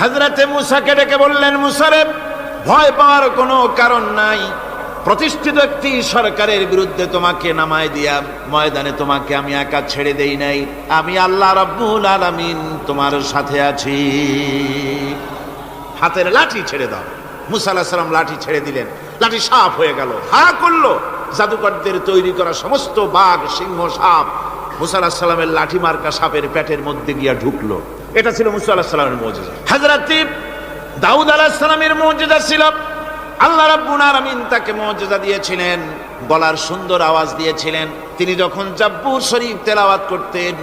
হযরতে মুসাকে ডেকে বললেন, মুসা রে, ভয় পাওয়ার কোনো কারণ নাই। প্রতিষ্ঠিত একটি সরকারের বিরুদ্ধে তোমাকে নামায় দিয়া ময়দানে তোমাকে আমি একা ছেড়ে দেই নাই। আমি আল্লাহ রাব্বুল আলামিন তোমার সাথে আছি। হাতের লাঠি ছেড়ে দাও। মুসা আলাইহিস সালাম লাঠি ছেড়ে দিলেন, লাঠি সাপ হয়ে গেল। হা করলো, জাদুকরদের তৈরি করা সমস্ত বাঘ, সিংহ, সাপ মুসা আলাইহিস সালামের লাঠি মার্কা সাপের পেটের মধ্যে গিয়া ঢুকলো। এটা ছিল মুসা আলাইহিস সালামের মুজিজা। হযরত দাউদ আলাইহিস সালামের মুজিজা ছিল, আল্লাহ রাব্বুল আলামিন তাকে মুজিজা দিয়েছিলেন, গলার সুন্দর আওয়াজ দিয়েছিলেন। তিনি যখন জাব্বুর শরীফ তেলাওয়াত করতেন,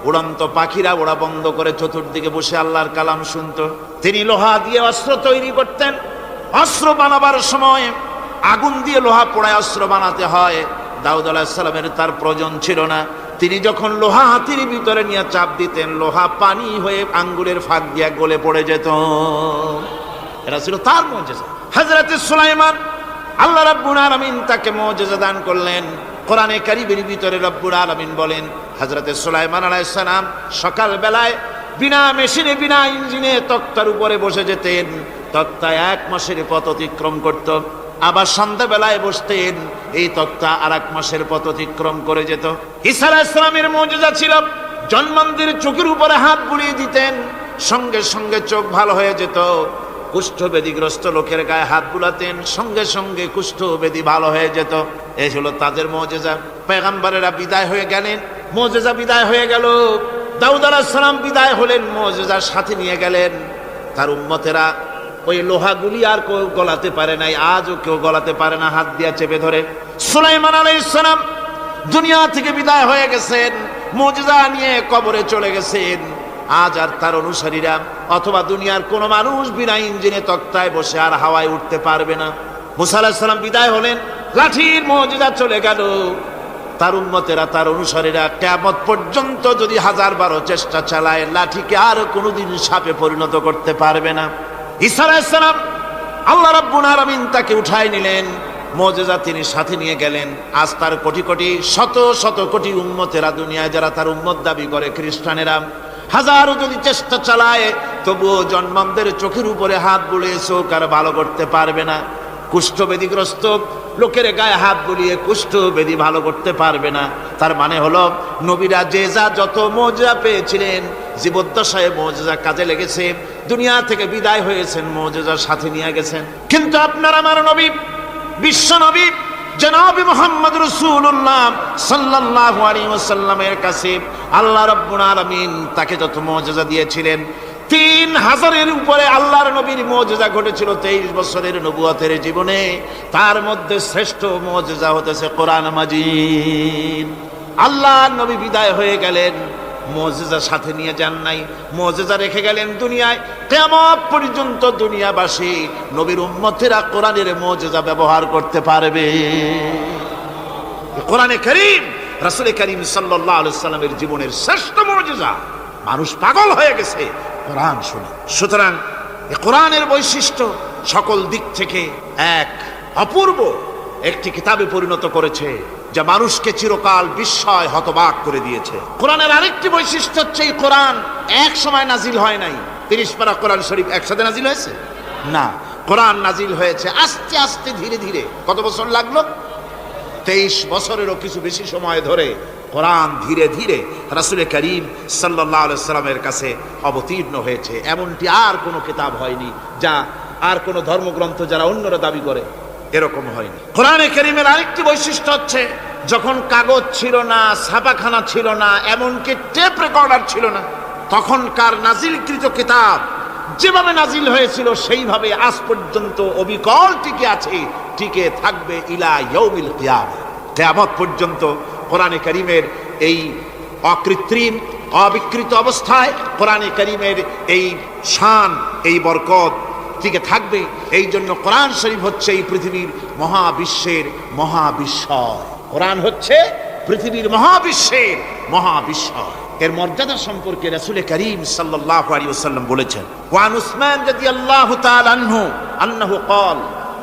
উড়ন্ত পাখিরা ওড়া বন্ধ করে চতুর্দিকে বসে আল্লাহর কালাম শুনতো। তিনি লোহা দিয়ে অস্ত্র তৈরি করতেন। অস্ত্র বানাবার সময় আগুন দিয়ে লোহা পোড়ায় অস্ত্র বানাতে হয়। দাউদ আলাইহিস সালামের তার প্রয়োজন ছিল না। তিনি যখন লোহা হাতির ভিতরে নিয়ে চাপ দিতেন, লোহা পানি হয়ে আঙ্গুলের ফাঁক দিয়ে গলে পড়ে যেত। এটা ছিল তার মুজিজা। হযরত সুলাইমান, আল্লাহ রাব্বুল আলামিন তাকে মুজিজা দান করলেন। কোরআনে কারীমের ভিতরে রব্বুল আলামিন বলেন, হযরত সুলাইমান আলাইহিস সালাম সকাল বেলায় বিনা মেশিনে, বিনা ইঞ্জিনে তক্তার উপরে বসে যেতেন। তক্তা 1 মাসের পথ অতিক্রম করত। আবার সন্ধ্যা বেলায় বসতেন, এই তক্তা আর 1 মাসের পথ অতিক্রম করে যেত। ঈসা আলাইহিস সালামের মুজিজা ছিল, জন্মান্ধের চোখের উপরে হাত বুলিয়ে দিতেন, সঙ্গে সঙ্গে চোখ ভালো হয়ে যেত। কুষ্ঠব্যাধিগ্রস্ত লোকের গায়ে হাত বুলাতেন, সঙ্গে সঙ্গে কুষ্ঠব্যাধি ভালো হয়ে যেত। এই হলো তাদের মুজিজা। পয়গম্বরেরা বিদায় হয়ে গেলেন, মুজিজা বিদায় হয়ে গেল। দাউদ আলাইহিস সালাম বিদায় হলেন, মুজিজার সাথে নিয়ে গেলেন। তার উম্মতেরা ওই লোহাগুলি আর কেউ গলাতে পারে নাই, আজও কেউ গলাতে পারে না, হাত দিয়া চেপে ধরে। সুলাইমান আলাইহিস সালাম দুনিয়া থেকে বিদায় হয়ে গেছেন, মুজিজা নিয়ে কবরে চলে গেছেন। আজ আর তার অনুসারীরা অথবা দুনিয়ার কোন মানুষ বিনা ইঞ্জিনে তক্তায় বসে আর হাওয়ায় উঠতে পারবে না। মুসা আলাইহিস সালাম বিদায় হলেন, লাঠির মুজিজা চলে গেল। তার উম্মতেরা, তার অনুসারীরা কিয়ামত পর্যন্ত যদি 1000 চেষ্টা চালায়, লাঠিকে আর কোনোদিন সাপে পরিণত করতে পারবে না। ঈসা আলাইহিস সালাম, আল্লাহ রাব্বুল আলামিন তাকে উঠায় নিলেন, মুজিজা তিনি সাথে নিয়ে গেলেন। আজ তার কোটি কোটি, শত শত কোটি উম্মতেরা দুনিয়ায় যারা তার উম্মত দাবি করে, খ্রিস্টানেরা হাজারো যদি চেষ্টা চালায়, তবুও জন্মান্ধের চোখের উপরে হাত বুলিয়ে চোখ আর ভালো করতে পারবে না। কুষ্ঠব্যাধিগ্রস্ত লোকের গায়ে হাত বুলিয়ে কুষ্ঠব্যাধি ভালো করতে পারবে না। তার মানে হলো, নবীরা যে যা যত মুজিজা পেয়েছিলেন, জীবদ্দশায় মুজিজা কাজে লেগেছে। দুনিয়া থেকে বিদায় হয়েছেন, মুজিজার সাথে নিয়ে গেছেন। কিন্তু আপনার আমার নবী, বিশ্ব নবী জনাব মুহাম্মদ রাসূলুল্লাহ সাল্লাল্লাহু আলাইহি ওয়াসাল্লামের কাছে আল্লাহ রাব্বুল আলামিন তাকে যত মুজিজা দিয়েছিলেন, 3000-এর উপরে আল্লাহর নবীর মুজিজা ঘটেছিল 23 বছরের নবুয়তের জীবনে। তার মধ্যে শ্রেষ্ঠ মুজিজা হতেছে কোরআন মাজিদ। আল্লাহর নবী বিদায় হয়ে গেলেন, মুজিজা সাথে নিয়ে যান নাই, মুজিজা রেখে গেলেন দুনিয়ায়। কিয়ামত পর্যন্ত দুনিয়াবাসী, নবীর উম্মতেরা কোরআনের মুজিজা ব্যবহার করতে পারবে। কোরআনে কারীম, রাসূল কারীম সাল্লাল্লাহু আলাইহি ওয়াসাল্লামের জীবনের শ্রেষ্ঠ মুজিজা। মানুষ পাগল হয়ে গেছে কোরআন শুনে। সুতরাং এই কোরআনের বৈশিষ্ট্য সকল দিক থেকে এক অপূর্ব একটি কিতাবে পরিণত করেছে, যা মানুষকে চিরকাল বিস্ময় হতবাক করে দিয়েছে। কোরআনের আরেকটি বৈশিষ্ট্য হচ্ছে, এই কোরআন এক সময় নাজিল হয় নাই। 30 পারা কোরআন শরীফ একসাথে নাজিল হয়েছে না, কোরআন নাজিল হয়েছে আস্তে আস্তে, ধীরে ধীরে। কত বছর লাগলো? 23 বছরেরও কিছু বেশি সময় ধরে কোরআন ধীরে ধীরে রাসূল কারীম সাল্লাল্লাহু আলাইহি ওয়াসাল্লামের কাছে অবতীর্ণ হয়েছে। এমনটি আর কোনো কিতাব হয়নি, যা আর কোনো ধর্মগ্রন্থ যারা অন্যরা দাবি করে, এরকম হয়নি। কোরআনে কারীমের আরেকটি বৈশিষ্ট্য হচ্ছে, যখন কাগজ ছিল না, ছাপাখানা ছিল না, এমনকি টেপ রেকর্ডার ছিল না, তখনকার নাজিলকৃত কিতাব যেভাবে নাজিল হয়েছিল সেইভাবে আজ পর্যন্ত অবিকল টিকে আছে, টিকে থাকবে ইলা ইয়াউমিল কিয়ামah। কিয়ামত পর্যন্ত কোরআনে কারীমের এই অকৃত্রিম, অবিকৃত অবস্থায় কোরআনে কারীমের এই শান, এই বরকত টিকে থাকবে। এই জন্য কোরআন শরীফ হচ্ছে এই পৃথিবীর মহাবিশ্বের মহাবিস্ময়। কোরআন হচ্ছে পৃথিবীর মহাবিশ্বের মহাবিস্ময়। এর মর্যাদা সম্পর্কে রাসূল কারীম সাল্লাল্লাহু আলাইহি ওয়াসাল্লাম বলেছেন, ওয়ান উসমান রাদিয়াল্লাহু তাআলা আনহু আন্নাহু ক্বাল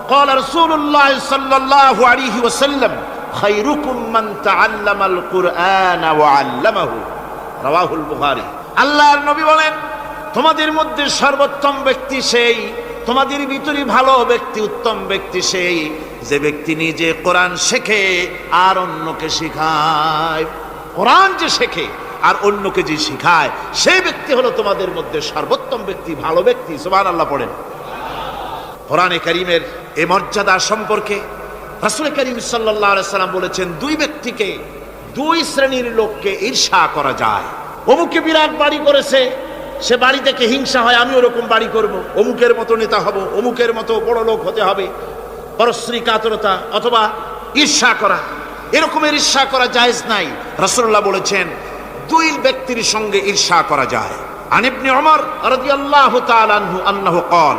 ক্বালা রাসূলুল্লাহ সাল্লাল্লাহু আলাইহি ওয়াসাল্লাম খায়রুকুম মান তাআল্লামাল কুরআন ওয়া আল্লামাহু, রাওয়াহুল বুখারী। আল্লাহর নবী বলেন, তোমাদের মধ্যে সর্বোত্তম ব্যক্তি সেই, তোমাদের ভিতরে ভালো ব্যক্তি, উত্তম ব্যক্তি সেই যে ব্যক্তি নিজে কোরআন শেখে আর অন্যকে শেখায়। কোরআন যে শেখে আর অন্যকে যে শেখায় সেই ব্যক্তি হলো তোমাদের মধ্যে সর্বোত্তম ব্যক্তি, ভালো ব্যক্তি। সুবহানাল্লাহ পড়েন। কোরআনে কারীমের এই মর্যাদা সম্পর্কে রাসূল কারীম সাল্লাল্লাহু আলাইহি সাল্লাম বলেছেন, দুই ব্যক্তিকে, দুই শ্রেণীর লোককে ঈর্ষা করা যায়। অমুকে বিরাট বাড়ি করেছে, সে বাড়ি থেকে হিংসা হয়, আমি ওরকম বাড়ি করব, অমুকের মতো নেতা হব, অমুকের মতো বড় লোক হতে হবে। পরশ্রী কাতরতা অথবা ঈর্ষা করা, এরকমের ঈর্ষা করা জায়েজ নাই। রাসূলুল্লাহ বলেছেন দুই ব্যক্তির সঙ্গে ঈর্ষা করা যায়। আন ইবনে ওমর রাদিয়াল্লাহু তাআলা আনহু আন্নাহু قال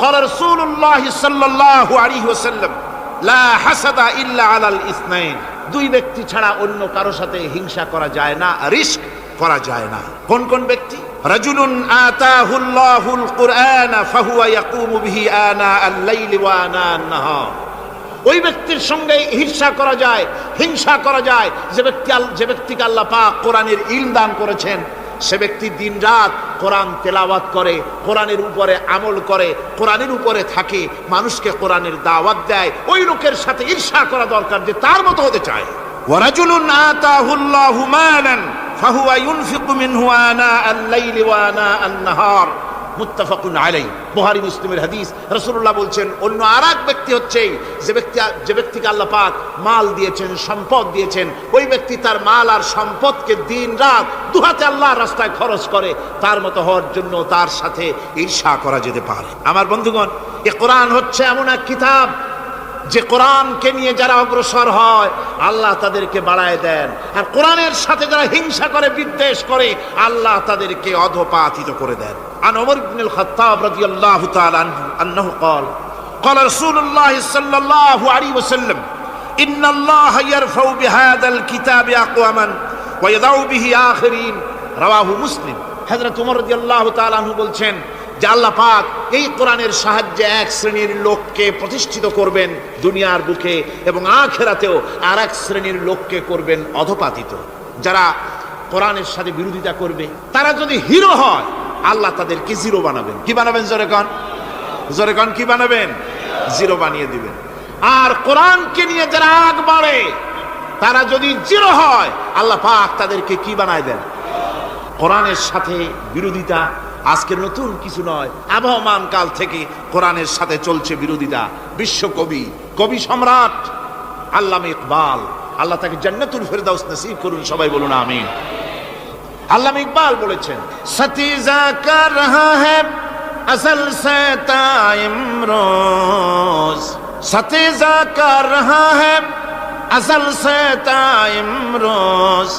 قال رسول الله صلى الله عليه وسلم لا حسد الا على الاثنين। দুই ব্যক্তি ছাড়া অন্য কারো সাথে হিংসা করা যায় না, রিস্ক করা যায় না। কোন কোন ব্যক্তি? রাজুলুন আতাহুল্লাহুল কুরআন ফাহুয়া ইয়াকুমু বিহি আনা আল-লাইলি ওয়া আনা আন-নাহার। ওই ব্যক্তির সঙ্গে ঈর্ষা করা যায়, হিংসা করা যায় যে ব্যক্তিকে আল্লাহ পাক কোরআনের ইলম দান করেছেন, সে ব্যক্তি দিন রাত কোরআন তেলাওয়াত করে, কোরআনের উপরে আমল করে, কোরআনের উপরে থাকে, মানুষকে কোরআনের দাওয়াত দেয়। ওই লোকের সাথে ঈর্ষা করা দরকার যে তার মতো হতে চায়। ওয়া রাজুলুন আতাহুল্লাহু মালান ফাহুয়া ইউনফিকু মিনহু আনা আল-লাইলি ওয়া আনা আন-নাহার। মুত্তাফাকুন আলাইহি, বুখারী মুসলিমের হাদিস। রাসূলুল্লাহ বলছেন অন্য আরেক ব্যক্তি হচ্ছে যে ব্যক্তিকে আল্লাহ পাক মাল দিয়েছেন, সম্পদ দিয়েছেন, ওই ব্যক্তি তার মাল আর সম্পদকে দিন রাত দুহাতে আল্লাহর রাস্তায় খরচ করে। তার মতো হওয়ার জন্য তার সাথে ঈর্ষা করা যেতে পারে। আমার বন্ধুগণ, এই কোরআন হচ্ছে এমন এক কিতাব যে কোরআনকে নিয়ে যারা অগ্রসর হয় আল্লাহ তাদেরকে বাড়ায় দেন, আর কোরআনের সাথে যারা হিংসা করে, বিদ্বেষ করে, আল্লাহ তাদেরকে অধঃপাতিত করে দেন। আন ওমর ইবনে আল-খাত্তাব রাদিয়াল্লাহু তাআলা আনহু আন্নাহু قال قال رسول الله صلى الله عليه وسلم ان الله يرفع بهذا الكتاب اقواما ويضع به آخرين রাওয়াহু মুসলিম। হযরত ওমর রাদিয়াল্লাহু তাআলা আনহু বলছেন যে আল্লাহ পাক এই কোরআনের সাহায্যে এক শ্রেণীর লোককে প্রতিষ্ঠিত করবেন দুনিয়ার বুকে, এবং আখিরাতেও আর এক শ্রেণীর লোককে করবেন অধঃপাতিত। যারা কোরআনের সাথে বিরোধিতা করবে, তারা যদি হিরো হয় আল্লাহ তাদেরকে জিরো বানাবেন। কি বানাবেন? জোরে কোন, জোরে কোন, কি বানাবেন? জিরো বানিয়ে দিবেন। আর কোরআনকে নিয়ে যারা আগ বাড়ে, তারা যদি জিরো হয় আল্লাহ পাক তাদেরকে কি বানায় দেন? কোরআনের সাথে বিরোধিতা আজকের নতুন কিছু নয়, আবহমান কাল থেকে কোরআনের সাথে চলছে বিরোধিতা। বিশ্বকবি, কবি সম্রাট আল্লামা ইকবাল, আল্লাহ তাকে জান্নাতুল ফেরদাউস নসিব করুন, সবাই বলুন আমিন। আল্লামা ইকবাল বলেছেন, সতীজা কর রহা হ্যায় আসল সে তাইমরোজ, সতীজা কর রহা হ্যায় আসল সে তাইমরোজ,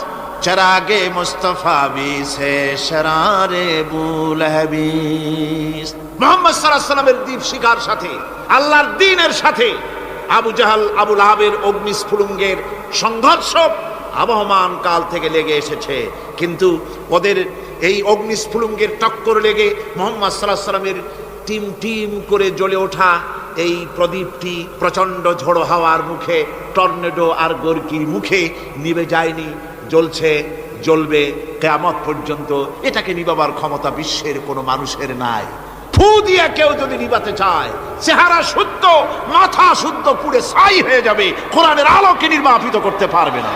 চরাগে মুস্তফা বি সে শরারে বুলহবিস। মুহাম্মদ সাল্লাল্লাহু আলাইহি ওয়াসাল্লামের দ্বীপ শিকার সাথে, আল্লাহর দ্বীনের সাথে আবু জাহাল, আবু লাহাবের অগ্নিস্ফুলিঙ্গের সংঘর্ষ আবহমান কাল থেকে লেগে এসেছে। কিন্তু ওদের এই অগ্নিস্ফুলিঙ্গের টক্কর লেগে মুহাম্মদ সাল্লাল্লাহু আলাইহি ওয়াসাল্লামের টিম টিম করে জ্বলে ওঠা এই প্রদীপটি প্রচন্ড ঝড়ো হাওয়ার মুখে, টর্নেডো আর গর্কির মুখে নিভে যায়নি, জ্বলছে, জ্বলবে কিয়ামত পর্যন্ত। এটাকে নিভাবার ক্ষমতা বিশ্বের কোনো মানুষের নাই। ফু দিয়ে কেউ যদি নিভাতে চায়, চেহারা শুদ্ধ, মাথা শুদ্ধ, পুড়ে ছাই হয়ে যাবে, কোরআনের আলোকে নির্বাপিত করতে পারবে না।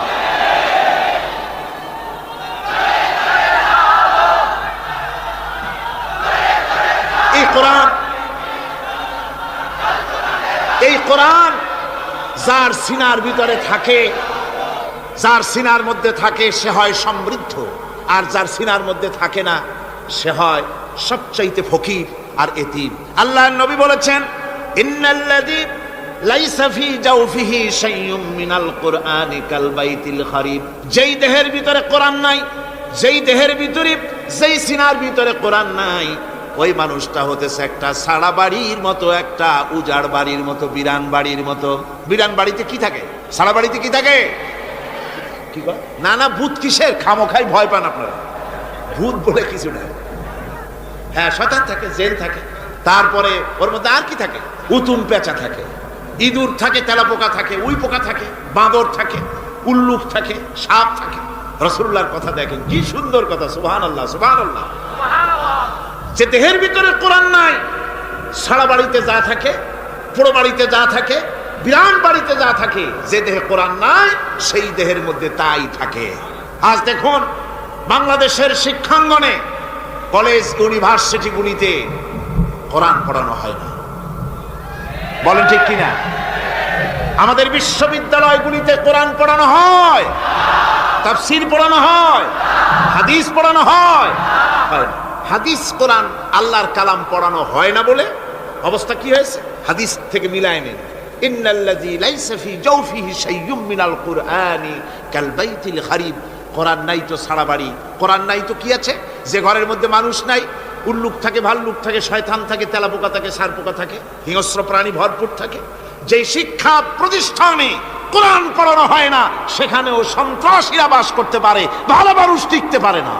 এই কোরআন যার সিনার ভিতরে থাকে, যার সিনার মধ্যে থাকে সে হয় সমৃদ্ধ, আর যার সিনার মধ্যে থাকে না সে হয় সবচাইতে ফকির আর এতিম। আল্লাহর নবী বলেছেন, ইন্নাল্লাযী লাইসা ফি জাওফিহি শাইউম মিনাল কুরআনি কাল বাইতিল খারিব। যেই দেহের ভিতরে কোরআন নাই, যেই দেহের ভিতরে, যেই সিনার ভিতরে কোরআন নাই, ওই মানুষটা হতেছে একটা সাড়া বাড়ির মতো, একটা উজাড় বাড়ির মতো, বিরান বাড়ির মতো। বিরান বাড়িতে কি থাকে? সাড়া বাড়িতে কি থাকে? কি কয়? না না, ভূত কিসের? খামোখাই ভয় পান আপনারা। ভূত বলে কিছু না। হ্যাঁ, শয়তান থাকে, জিন থাকে, তারপরে ওর মধ্যে আর কি থাকে? উতুম পেঁচা থাকে, ইঁদুর থাকে, তেলাপোকা থাকে, উই পোকা থাকে, বাঁদর থাকে, উল্লুক থাকে, সাপ থাকে। রাসূলুল্লাহর কথা দেখেন, কি সুন্দর কথা! সুবহানাল্লাহ, সুবহানাল্লাহ। যে দেহের ভিতরে কোরআন নাই, সারা বাড়িতে যা থাকে, পুরো বাড়িতে যা থাকে, বিরান বাড়িতে যা থাকে, যে দেহে কোরআন নাই সেই দেহের মধ্যে তাই থাকে। আজ দেখুন বাংলাদেশের শিক্ষাঙ্গনে, কলেজ ইউনিভার্সিটিগুলিতে কোরআন পড়ানো হয় না, বলেন ঠিক কিনা? আমাদের বিশ্ববিদ্যালয়গুলিতে কোরআন পড়ানো হয়, তাফসীর পড়ানো হয়, হাদিস পড়ানো হয়। হাদিস কোরআন আল্লাহর কালাম পড়ানো হয় না বলে অবস্থা কি হয়েছে? হাদিস থেকে মিলায় নেন, ইন্নাল্লাযী লাইসা ফী জাওফিহি শাইয়্যুম মিনাল কুরআনি কাল বাইতিল খারিব। কোরআন নাই তো সারা বাড়ি, কোরআন নাই তো কি আছে? যে ঘরের মধ্যে মানুষ নাই, উল্লুক থাকে, ভাল্লুক থাকে, শয়তান থাকে, তেলাপোকা থাকে, সারপোকা থাকে, হিংস্র প্রাণী ভরপুর থাকে। যে শিক্ষা প্রতিষ্ঠানে কোরআন পড়ানো হয় না, সেখানেও সন্ত্রাসীরা বাস করতে পারে, ভালো মানুষ টিকতে পারে না।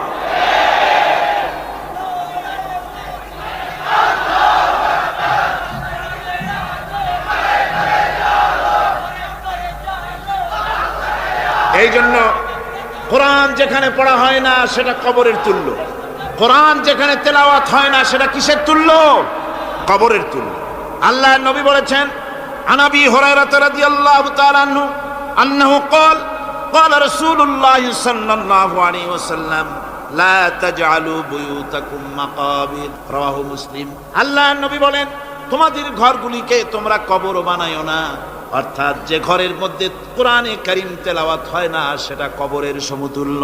এই জন্য কোরআন যেখানে পড়া হয় না সেটা কবরের তুল্য, কোরআন যেখানে তেলাওয়াত হয় না সেটা কিসের তুল্য? কবরের তুল্য। আল্লাহর নবী বলেছেন, আনাবি হুরায়রা রাদিয়াল্লাহু তাআলা আনহু আন্নাহু ক্বাল ক্বালা রাসূলুল্লাহ সাল্লাল্লাহু আলাইহি ওয়াসাল্লাম লা তাজআলু বুয়ুতাকুম মাকাবির, রাওয়াহু মুসলিম। আল্লাহর নবী বলেন, তোমাদের ঘরগুলিকে তোমরা কবর বানায়ো না। অর্থাৎ যে ঘরের মধ্যে কোরআনে কারীম তেলাওয়াত হয় না সেটা কবরের সমতুল্য,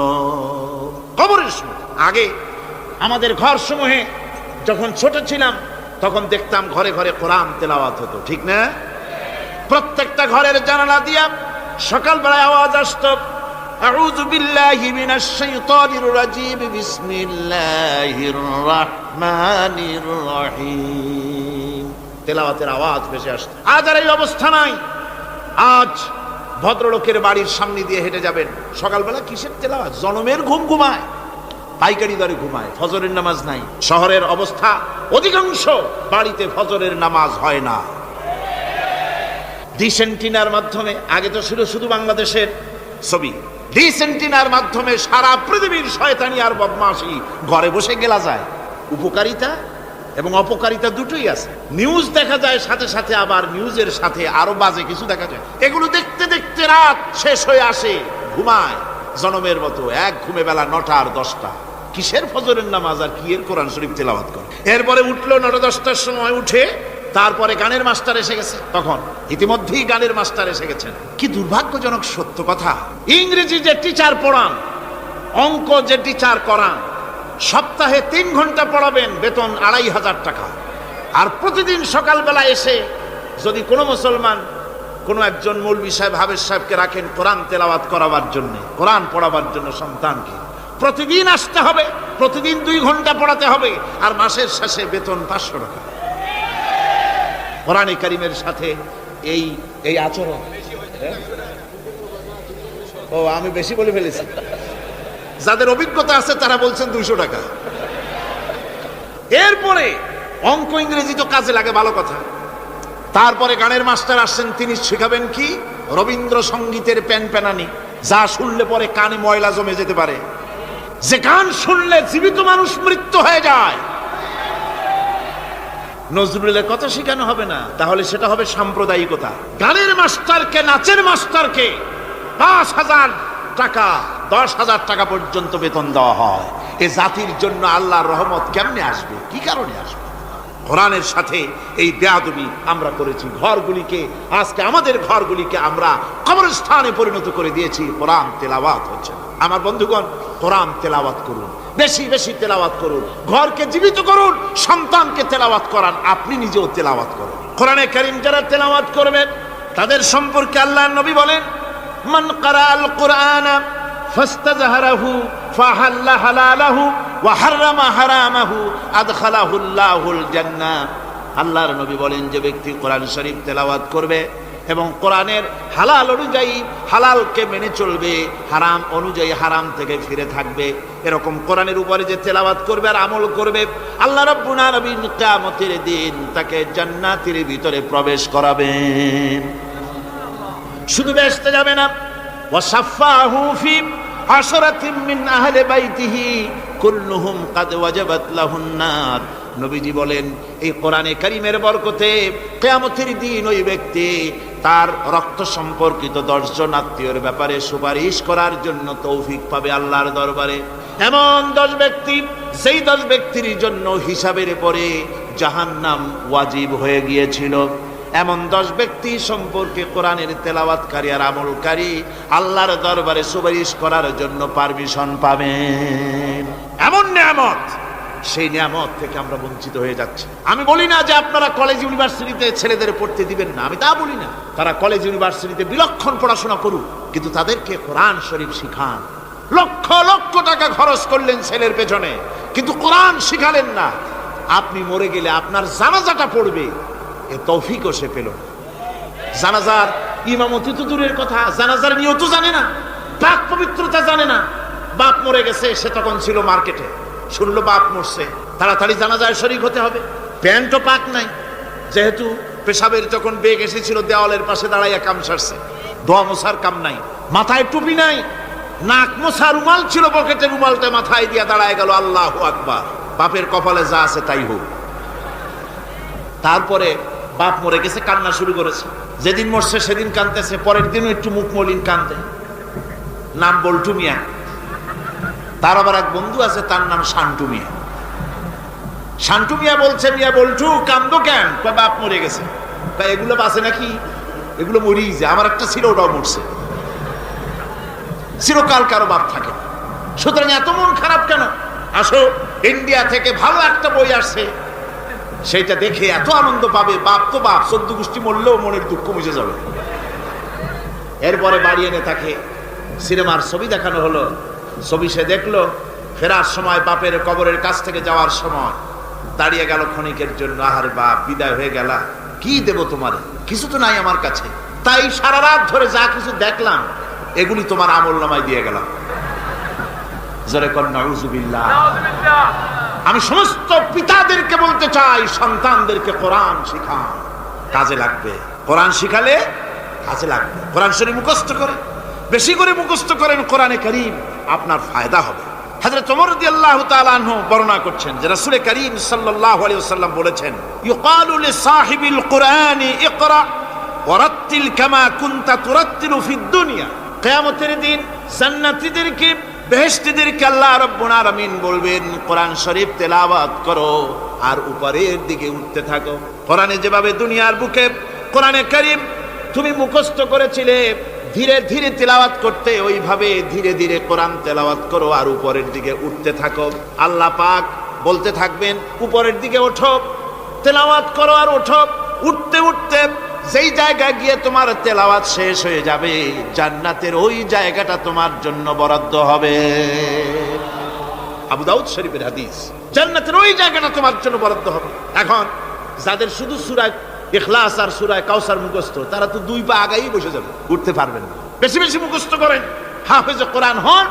কবরের সমতুল্য। আগে আমাদের ঘর সমূহে যখন ছোট ছিলাম তখন দেখতাম ঘরে ঘরে কোরআন তেলাওয়াত হতো, ঠিক না? প্রত্যেকটা ঘরের জানালা দিয়া সকালবেলায় আওয়াজ আসতো, আউযু বিল্লাহি মিনাশ শাইতানির রাজীম, বিসমিল্লাহির রাহমানির রহিম। তেলাওয়াতের আওয়াজ ভেসে আসতো। আজ আর এই অবস্থা নাই। আজ ভদ্রলোকের বাড়ির সামনে দিয়ে হেঁটে যাবেন, সকালবেলা কিসের তেলাওয়াত? জনমের ঘুম ঘুমায়, পাইকারি দরে ঘুমায়, ফজরের নামাজ নাই। শহরের অবস্থা, অধিকাংশ বাড়িতে ফজরের নামাজ হয় না। ডিসেন্টিনার মাধ্যমে, আগে তো ছিল শুধু বাংলাদেশের ছবি, ডিসেন্টিনার মাধ্যমে সারা পৃথিবীর শয়তানি আর বদমাশি ঘরে বসে গেলা যায়। উপকারিতা এবং অপকারিতা দুটোই আছে। নিউজ দেখা যায়, সাথে সাথে আবার নিউজের সাথে আরো বাজে কিছু দেখা যায়। এগুলো দেখতে দেখতে রাত শেষ হয়ে আসে, ঘুমায় জনমের মতো, এক ঘুমে বেলা 9টা আর 10টা। কিসের ফজরের নামাজ আর কি এর কোরআন শরীফ তেলাওয়াত করে? এরপরে উঠলো 9টা-10টার সময়, উঠে তারপরে গানের মাস্টার এসে গেছে। তখন ইতিমধ্যেই গানের মাস্টার এসে গেছেন। কি দুর্ভাগ্যজনক সত্য কথা, ইংরেজি যে টিচার পড়ান, অঙ্ক যে টিচার করান, সপ্তাহে 3 ঘন্টা পড়াবেন, বেতন 2500 টাকা। আর প্রতিদিন সকালবেলা এসে যদি কোনো মুসলমান কোনো একজন মৌলভী সাহেব, হাফেজ সাহেবকে রাখেন কোরআন তেলাওয়াত করাবার জন্য, কোরআন পড়াবার জন্য সন্তানকে, প্রতিদিন আসতে হবে, প্রতিদিন 2 ঘন্টা পড়াতে হবে, আর মাসের শেষে বেতন 500 টাকা। কোরআনে কারীমের সাথে এই এই আচরণ। ও, আমি বেশি বলে ফেলেছি। যাদের অভিজ্ঞতা আছে তারা বলছেন 200 টাকা। এরপরে অঙ্ক ইংরেজি তো কাজে লাগে, ভালো কথা। তারপরে গানের মাস্টার আসছেন, তিনি শেখাবেন কি? রবীন্দ্রসঙ্গীতের প্যানপ্যানানি, যা শুনলে পরে কানে ময়লা জমে যেতে পারে, যে গান শুনলে জীবিত মানুষ মৃত্যু হয়ে যায়। নজরুলের কথা শেখানো হবে না, তাহলে সেটা হবে সাম্প্রদায়িকতা। গানের মাস্টারকে, নাচের মাস্টারকে 5,000 টাকা, 10,000 টাকা পর্যন্ত বেতন দেওয়া হয়। এ জাতির জন্য আল্লাহর রহমত কেমনে আসবে? কি কারণে আসবে? কোরআনের সাথে এই বেয়াদবি আমরা করেছি। ঘরগুলিকে, আজকে আমাদের ঘরগুলিকে আমরা কবরস্থানে পরিণত করে দিয়েছি। কোরআন তেলাওয়াত হচ্ছে না। আমার বন্ধুগণ, কোরআন তেলাওয়াত করুন, বেশি বেশি তেলাওয়াত করুন, ঘরকে জীবিত করুন, সন্তানকে তেলাওয়াত করান, আপনি নিজেও তেলাওয়াত করুন। কোরআনে কারীম যারা তেলাওয়াত করবেন তাদের সম্পর্কে আল্লাহর নবী বলেন, মান ক্বারাআল কুরআনা ফাস্তাযহারাহু ফাহাল্লা হালালাহু ওয়া হাররামা হারামাহু আদখালাহুল্লাহুল জান্নাহ। আল্লাহর নবী বলেন, যে ব্যক্তি কোরআন শরীফ তেলাওয়াত করবে এবং কোরআনের হালাল অনুযায়ী হালালকে মেনে চলবে, হারাম অনুযায়ী হারাম থেকে ফিরে থাকবে, এরকম কোরআনের উপরে যে তেলাওয়াত করবে আর আমল করবে, আল্লাহ রাব্বুল আলামিন কিয়ামতের দিন তাকে জান্নাতের ভিতরে প্রবেশ করাবেন। শুধু বেহেশতে যাবে না, ওয়াসাফাহু ফি আশরাতিন মিন আহলি বাইতিহি কুল্লুহুম কাদ ওয়াজাবাত লাহুন নার। নবীজি বলেন এই কোরআনে কারীমের বরকতে কিয়ামতের দিন ওই ব্যক্তি তার রক্ত সম্পর্কিত 10 জন আত্মীয়ের ব্যাপারে সুপারিশ করার জন্য তৌফিক পাবে আল্লাহর দরবারে। এমন 10 ব্যক্তি, সেই 10 ব্যক্তির জন্য হিসাবের পরে জাহান্নাম ওয়াজিব হয়ে গিয়েছিল। এমন 10 ব্যক্তি সম্পর্কে কোরআনের তেলাওয়াতকারী আর আমলকারী আল্লাহর দরবারে সুপারিশ করার জন্য পারমিশন পাবেন। এমন নিয়ামত, সেই নিয়ামত থেকে আমরা বঞ্চিত হয়ে যাচ্ছি। আমি বলি না যে আপনারা কলেজ ইউনিভার্সিটিতে ছেলেদের পড়তে দিবেন না, আমি তা বলি না। তারা কলেজ ইউনিভার্সিটিতে বিলক্ষণ পড়াশোনা করুক, কিন্তু তাদেরকে কোরআন শরীফ শিখান। লক্ষ লক্ষ টাকা খরচ করলেন ছেলের পেছনে, কিন্তু কোরআন শিখালেন না। আপনি মরে গেলে আপনার জানাজাটা পড়বে, এ তৌফিকও সে পেল না। জানাজার ইমামতি তো দূরের কথা, জানাজার নিয়ত জানে না, পাক পবিত্রতা জানে না। বাপ মরে গেছে, সে তখন ছিল মার্কেটে, শুনলো বাপ মরছে, তাড়াতাড়ি জানাজায় শরীক হতে হবে। প্যান্টও পাক নাই, যেহেতু পেশাবের যখন বেগ এসেছিল দেওয়ালের পাশে দাঁড়াইয়া কাম সারছে, দোয়া মোছার কাম নাই, মাথায় টুপি নাই, নাক মোছা রুমাল ছিল পকেটে, রুমালটা মাথায় দিয়া দাঁড়ায় গেল। আল্লাহু আকবার। বাপের কপালে যা আছে তাই হোক। তারপরে বাপ মরে গেছে, কান্না শুরু করেছে। যেদিন মরছে সেদিন কাঁদতেছে, পরের দিনও একটু মুখ মলিন কান্দে। নাম বল্টু মিয়া। তার আবার এক বন্ধু আছে, তার নাম শান্টু মিয়া। শান্টু মিয়া বলছে, মিয়া বল্টু কান্দো কেন? বাপ মরে গেছে। এগুলো বাঁচে নাকি? এগুলো মরিই যায়। আমার একটা ছিল, ওটাও মরছে। চিরকাল কারো বাপ থাকে, সুতরাং এত মন খারাপ কেন? আসো, ইন্ডিয়া থেকে ভালো একটা বই আসছে, সেইটা দেখে এত আনন্দ পাবে। বাপ তো বাপ, 14 গোষ্ঠী মরলেও মনের দুঃখ মুছে যাবে। এরপরে বাড়ি এনে তাকে সিনেমার ছবি দেখানো হলো। ছবি সে দেখলো, ফেরার সময় বাপের কবরের কাছ থেকে যাওয়ার সময় দাঁড়িয়ে গেল ক্ষণিকের জন্য। আহারে বাপ, বিদায় হয়ে গেলা, কি দেব তোমার? কিছু তো নাই আমার কাছে, তাই সারা রাত ধরে যা কিছু দেখলাম এগুলি তোমার আমল নামায় দিয়ে গেলাম। জোরে কর নাউযুবিল্লাহ। আমি সমস্ত পিতাদেরকে বলতে চাই, সন্তানদেরকে কোরআন শিখান, কাজে লাগবে। কোরআন শিখালে কাজে লাগবে। কোরআন শরীফ মুখস্থ করে, বেশি করে মুখস্থ করেন কোরআনে কারীম, আপনার ফায়দা হবে। হযরত ওমর রাদিয়াল্লাহু তাআলা আনহু বর্ণনা করছেন যে রাসূল কারীম সাল্লাল্লাহু আলাইহি ওয়াসাল্লাম বলেছেন, ইউকালু লিসাহিবিল কুরআনি ইকরা ওয়ারাত্তিল কামা কুনতা তুরাত্তিলু ফিদ দুনিয়া। কিয়ামতের দিন জান্নাতীদেরকে, বেহেশতীদেরকে আল্লাহ রাব্বুল আলামিন বলবেন, কোরআন শরীফ তেলাওয়াত করো আর উপরের দিকে উঠতে থাকো। কোরআনে যেভাবে দুনিয়ার বুকে কোরআনে কারীম তুমি মুখস্থ করেছিলে, ধীরে ধীরে তেলাওয়াত করতে, ওইভাবে ধীরে ধীরে কোরআন তেলাওয়াত করো আর উপরের দিকে উঠতে থাকো। আল্লাহ পাক বলতে থাকবেন, উপরের দিকে ওঠো, তেলাওয়াত করো আর ওঠো। উঠতে উঠতে যেই জায়গায় গিয়ে তোমার তেলাওয়াত শেষ হয়ে যাবে, জান্নাতের ওই জায়গাটা তোমার জন্য বরাদ্দ হবে। আবু দাউদ শরীফের হাদিস। জান্নাতের ওই জায়গাটা তোমার জন্য বরাদ্দ হবে। এখন যাদের শুধু সূরা ইখলাস আর সূরা কাউসার মুখস্থ, তারা তো 2 পা আগাই বসে যাবে, উঠতে পারবেন না। বেশি বেশি মুখস্থ করেন, হাফেজে কোরআন হন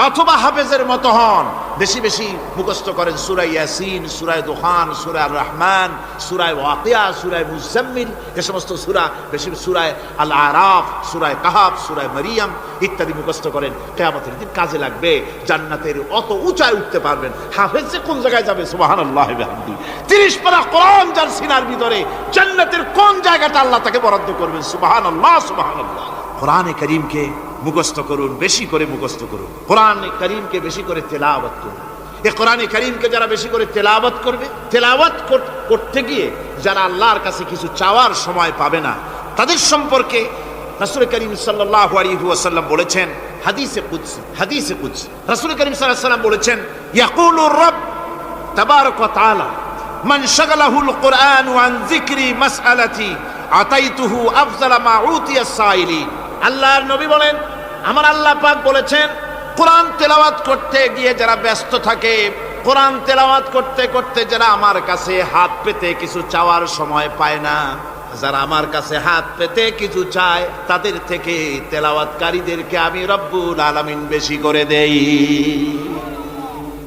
অথবা হাফেজের মতো হন। বেশি বেশি মুখস্থ করেন সূরা ইয়াসিন, সূরা দুখান, সূরা আর রহমান, সূরা ওয়াকিয়া, সূরা মুজাম্মিল, এই সমস্ত সূরা, বেশি সূরা আল আরাফ, সূরা কাহাফ, সূরা মারিয়াম ইত্যাদি মুখস্থ করেন। কিয়ামতের দিন কাজে লাগবে। জান্নাতের অত উঁচায় উঠতে পারবেন। হাফেজ যে কোন জায়গায় যাবে, সুবহানাল্লাহি ওয়া বিহামদিহি, 30 পারা কোরআন যার সিনার ভিতরে, জান্নাতের কোন জায়গাটা আল্লাহ তাকে বরাদ্দ করবেন। সুবহানাল্লাহ, সুবহানাল্লাহ। কোরআনে কারীমকে মুখস্থ করুন, বেশি করে মুখস্থ করুন। কোরআনে কারীমকে বেশি করে তেলাওয়াত করুন। এই কোরআনে কারীমকে যারা বেশি করে তেলাওয়াত করবে, তেলাওয়াত করতে গিয়ে যারা আল্লাহর কাছে কিছু চাওয়ার সময় পাবে না, তাদের সম্পর্কে রাসূল কারীম সাল্লাল্লাহু আলাইহি ওয়াসাল্লাম বলেছেন, হাদিসে কুদসি, হাদিসে কুদসি রাসূল কারীম সাল্লাল্লাহু আলাইহি ওয়াসাল্লাম বলেছেন, ইয়াকুলুর রাbb তাবারাক ওয়া তাআলা মান শাগালাহুল কুরআন আন যিকরি মাসআলাতি আতাইতুহু আফযালা মা উতিয়াস সাইলিন। আল্লাহর নবী বলেন, আমার আল্লাহ পাক বলেছেন, কোরআন তেলাওয়াত করতে গিয়ে যারা ব্যস্ত থাকে, কোরআন তেলাওয়াত করতে করতে যারা আমার কাছে হাত পেতে কিছু চাওয়ার সময় পায় না, যারা আমার কাছে হাত পেতে কিছু চায়, তাদের থেকে তেলাওয়াতকারীদেরকে আমি রব্বুল আলামিন বেশি করে দেই।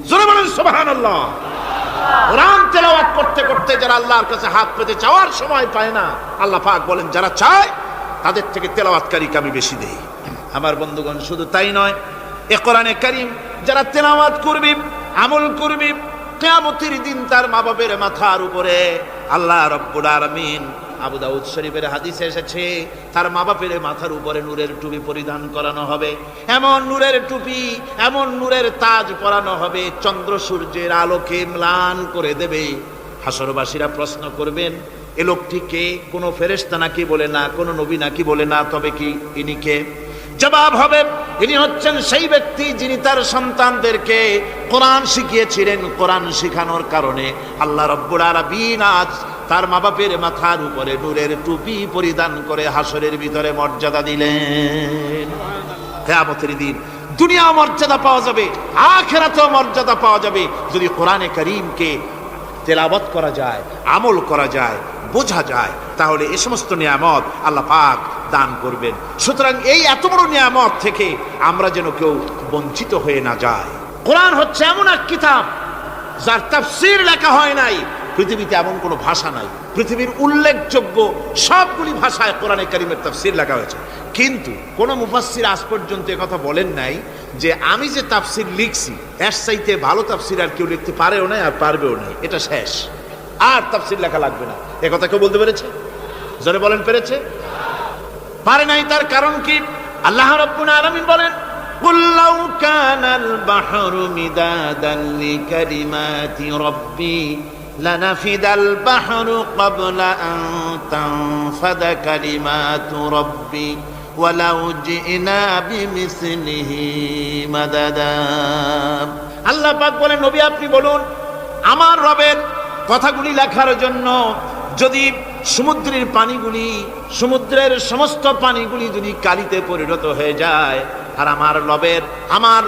জোরে বলেন সুবহানাল্লাহ। কোরআন তেলাওয়াত করতে করতে যারা আল্লাহর কাছে হাত পেতে চাওয়ার সময় পায় না, আল্লাহ পাক বলেন যারা চায় তাদের থেকে তেলাওয়াতকারীকে আমি বেশি দেই। আমার বন্ধুগণ, শুধু তাই নয়, এ কোরআনে কারীম যারা তেলাওয়াত করবে, আমল করবে, কিয়ামতের দিন তার মা বাপের মাথার উপরে আল্লাহ রাব্বুল আলামিন, আবু দাউদ শরীফের হাদিসে এসেছে, তার মা বাপের মাথার উপরে নূরের টুপি পরিধান করানো হবে। এমন নূরের টুপি, এমন নূরের তাজ পরানো হবে, চন্দ্র সূর্যের আলোকে ম্লান করে দেবে। হাসরবাসীরা প্রশ্ন করবেন, এ লোকটি কে? কোনো ফেরেশতা নাকি? বলে না। কোনো নবী নাকি? বলে না। তবে কি ইনি কে? জবাব হবে, ইনি হচ্ছেন সেই ব্যক্তি যিনি তার সন্তানদেরকে কোরআন শিখিয়েছিলেন। কোরআন শিখানোর কারণে আল্লাহ রাব্বুল আলামিন আজ তার মা বাপের মাথার উপরে নূরের টুপি পরিধান করে হাসরের ভিতরে মর্যাদা দিলেন। কিয়ামতের দিন দুনিয়াও মর্যাদা পাওয়া যাবে, আখিরাতেও মর্যাদা পাওয়া যাবে যদি কোরআনে কারীমকে তেলাওয়াত করা যায়, আমল করা যায়, বোঝা যায়, তাহলে এই সমস্ত নিয়ামত আল্লাহ পাক দান করবেন। সুতরাং এই এত বড় নিয়ামত থেকে আমরা যেন কেউ বঞ্চিত হয়ে না যায়। কোরআন হচ্ছে এমন এক কিতাব যার তাফসীর লেখা হয় নাই। পৃথিবীতে এমন কোনো ভাষা নাই, পৃথিবীর উল্লেখযোগ্য সবগুলি ভাষায় কোরআনে কারীমের তাফসীর লেখা হয়েছে। কিন্তু কোন মুফাসসির আজ পর্যন্ত কথা বলেন নাই যে আমি যে তাফসীর লিখছি এর চাইতে ভালো তাফসীর আর কেউ লিখতে পারেও না আর পারবেও না, এটা শেষ, আর তাফসীর লেখা লাগবে না। এ কথা কেউ বলতে পেরেছে? জোরে বলেন, পেরেছে? পারে নাই। তার কারণ কি? আল্লাহ রাব্বুল আলামিন বলেন, কুল লাউ কানাল বাহরু মিদাদান লিকালিমাতি রাব্বি লানাফিদাল বাহরু ক্বাবলা আন তানফাদা কালিমাতু রাব্বি ওয়ালাউ জিনা বিমিসলিহি মাদাদা। আল্লাহ পাক বলেন, নবী আপনি বলুন, আমার রবের কথাগুলি লেখার জন্য যদি সমুদ্রের পানিগুলি, সমুদ্রের সমস্ত পানিগুলি যদি কালিতে পরিণত হয়ে যায়, আর আমার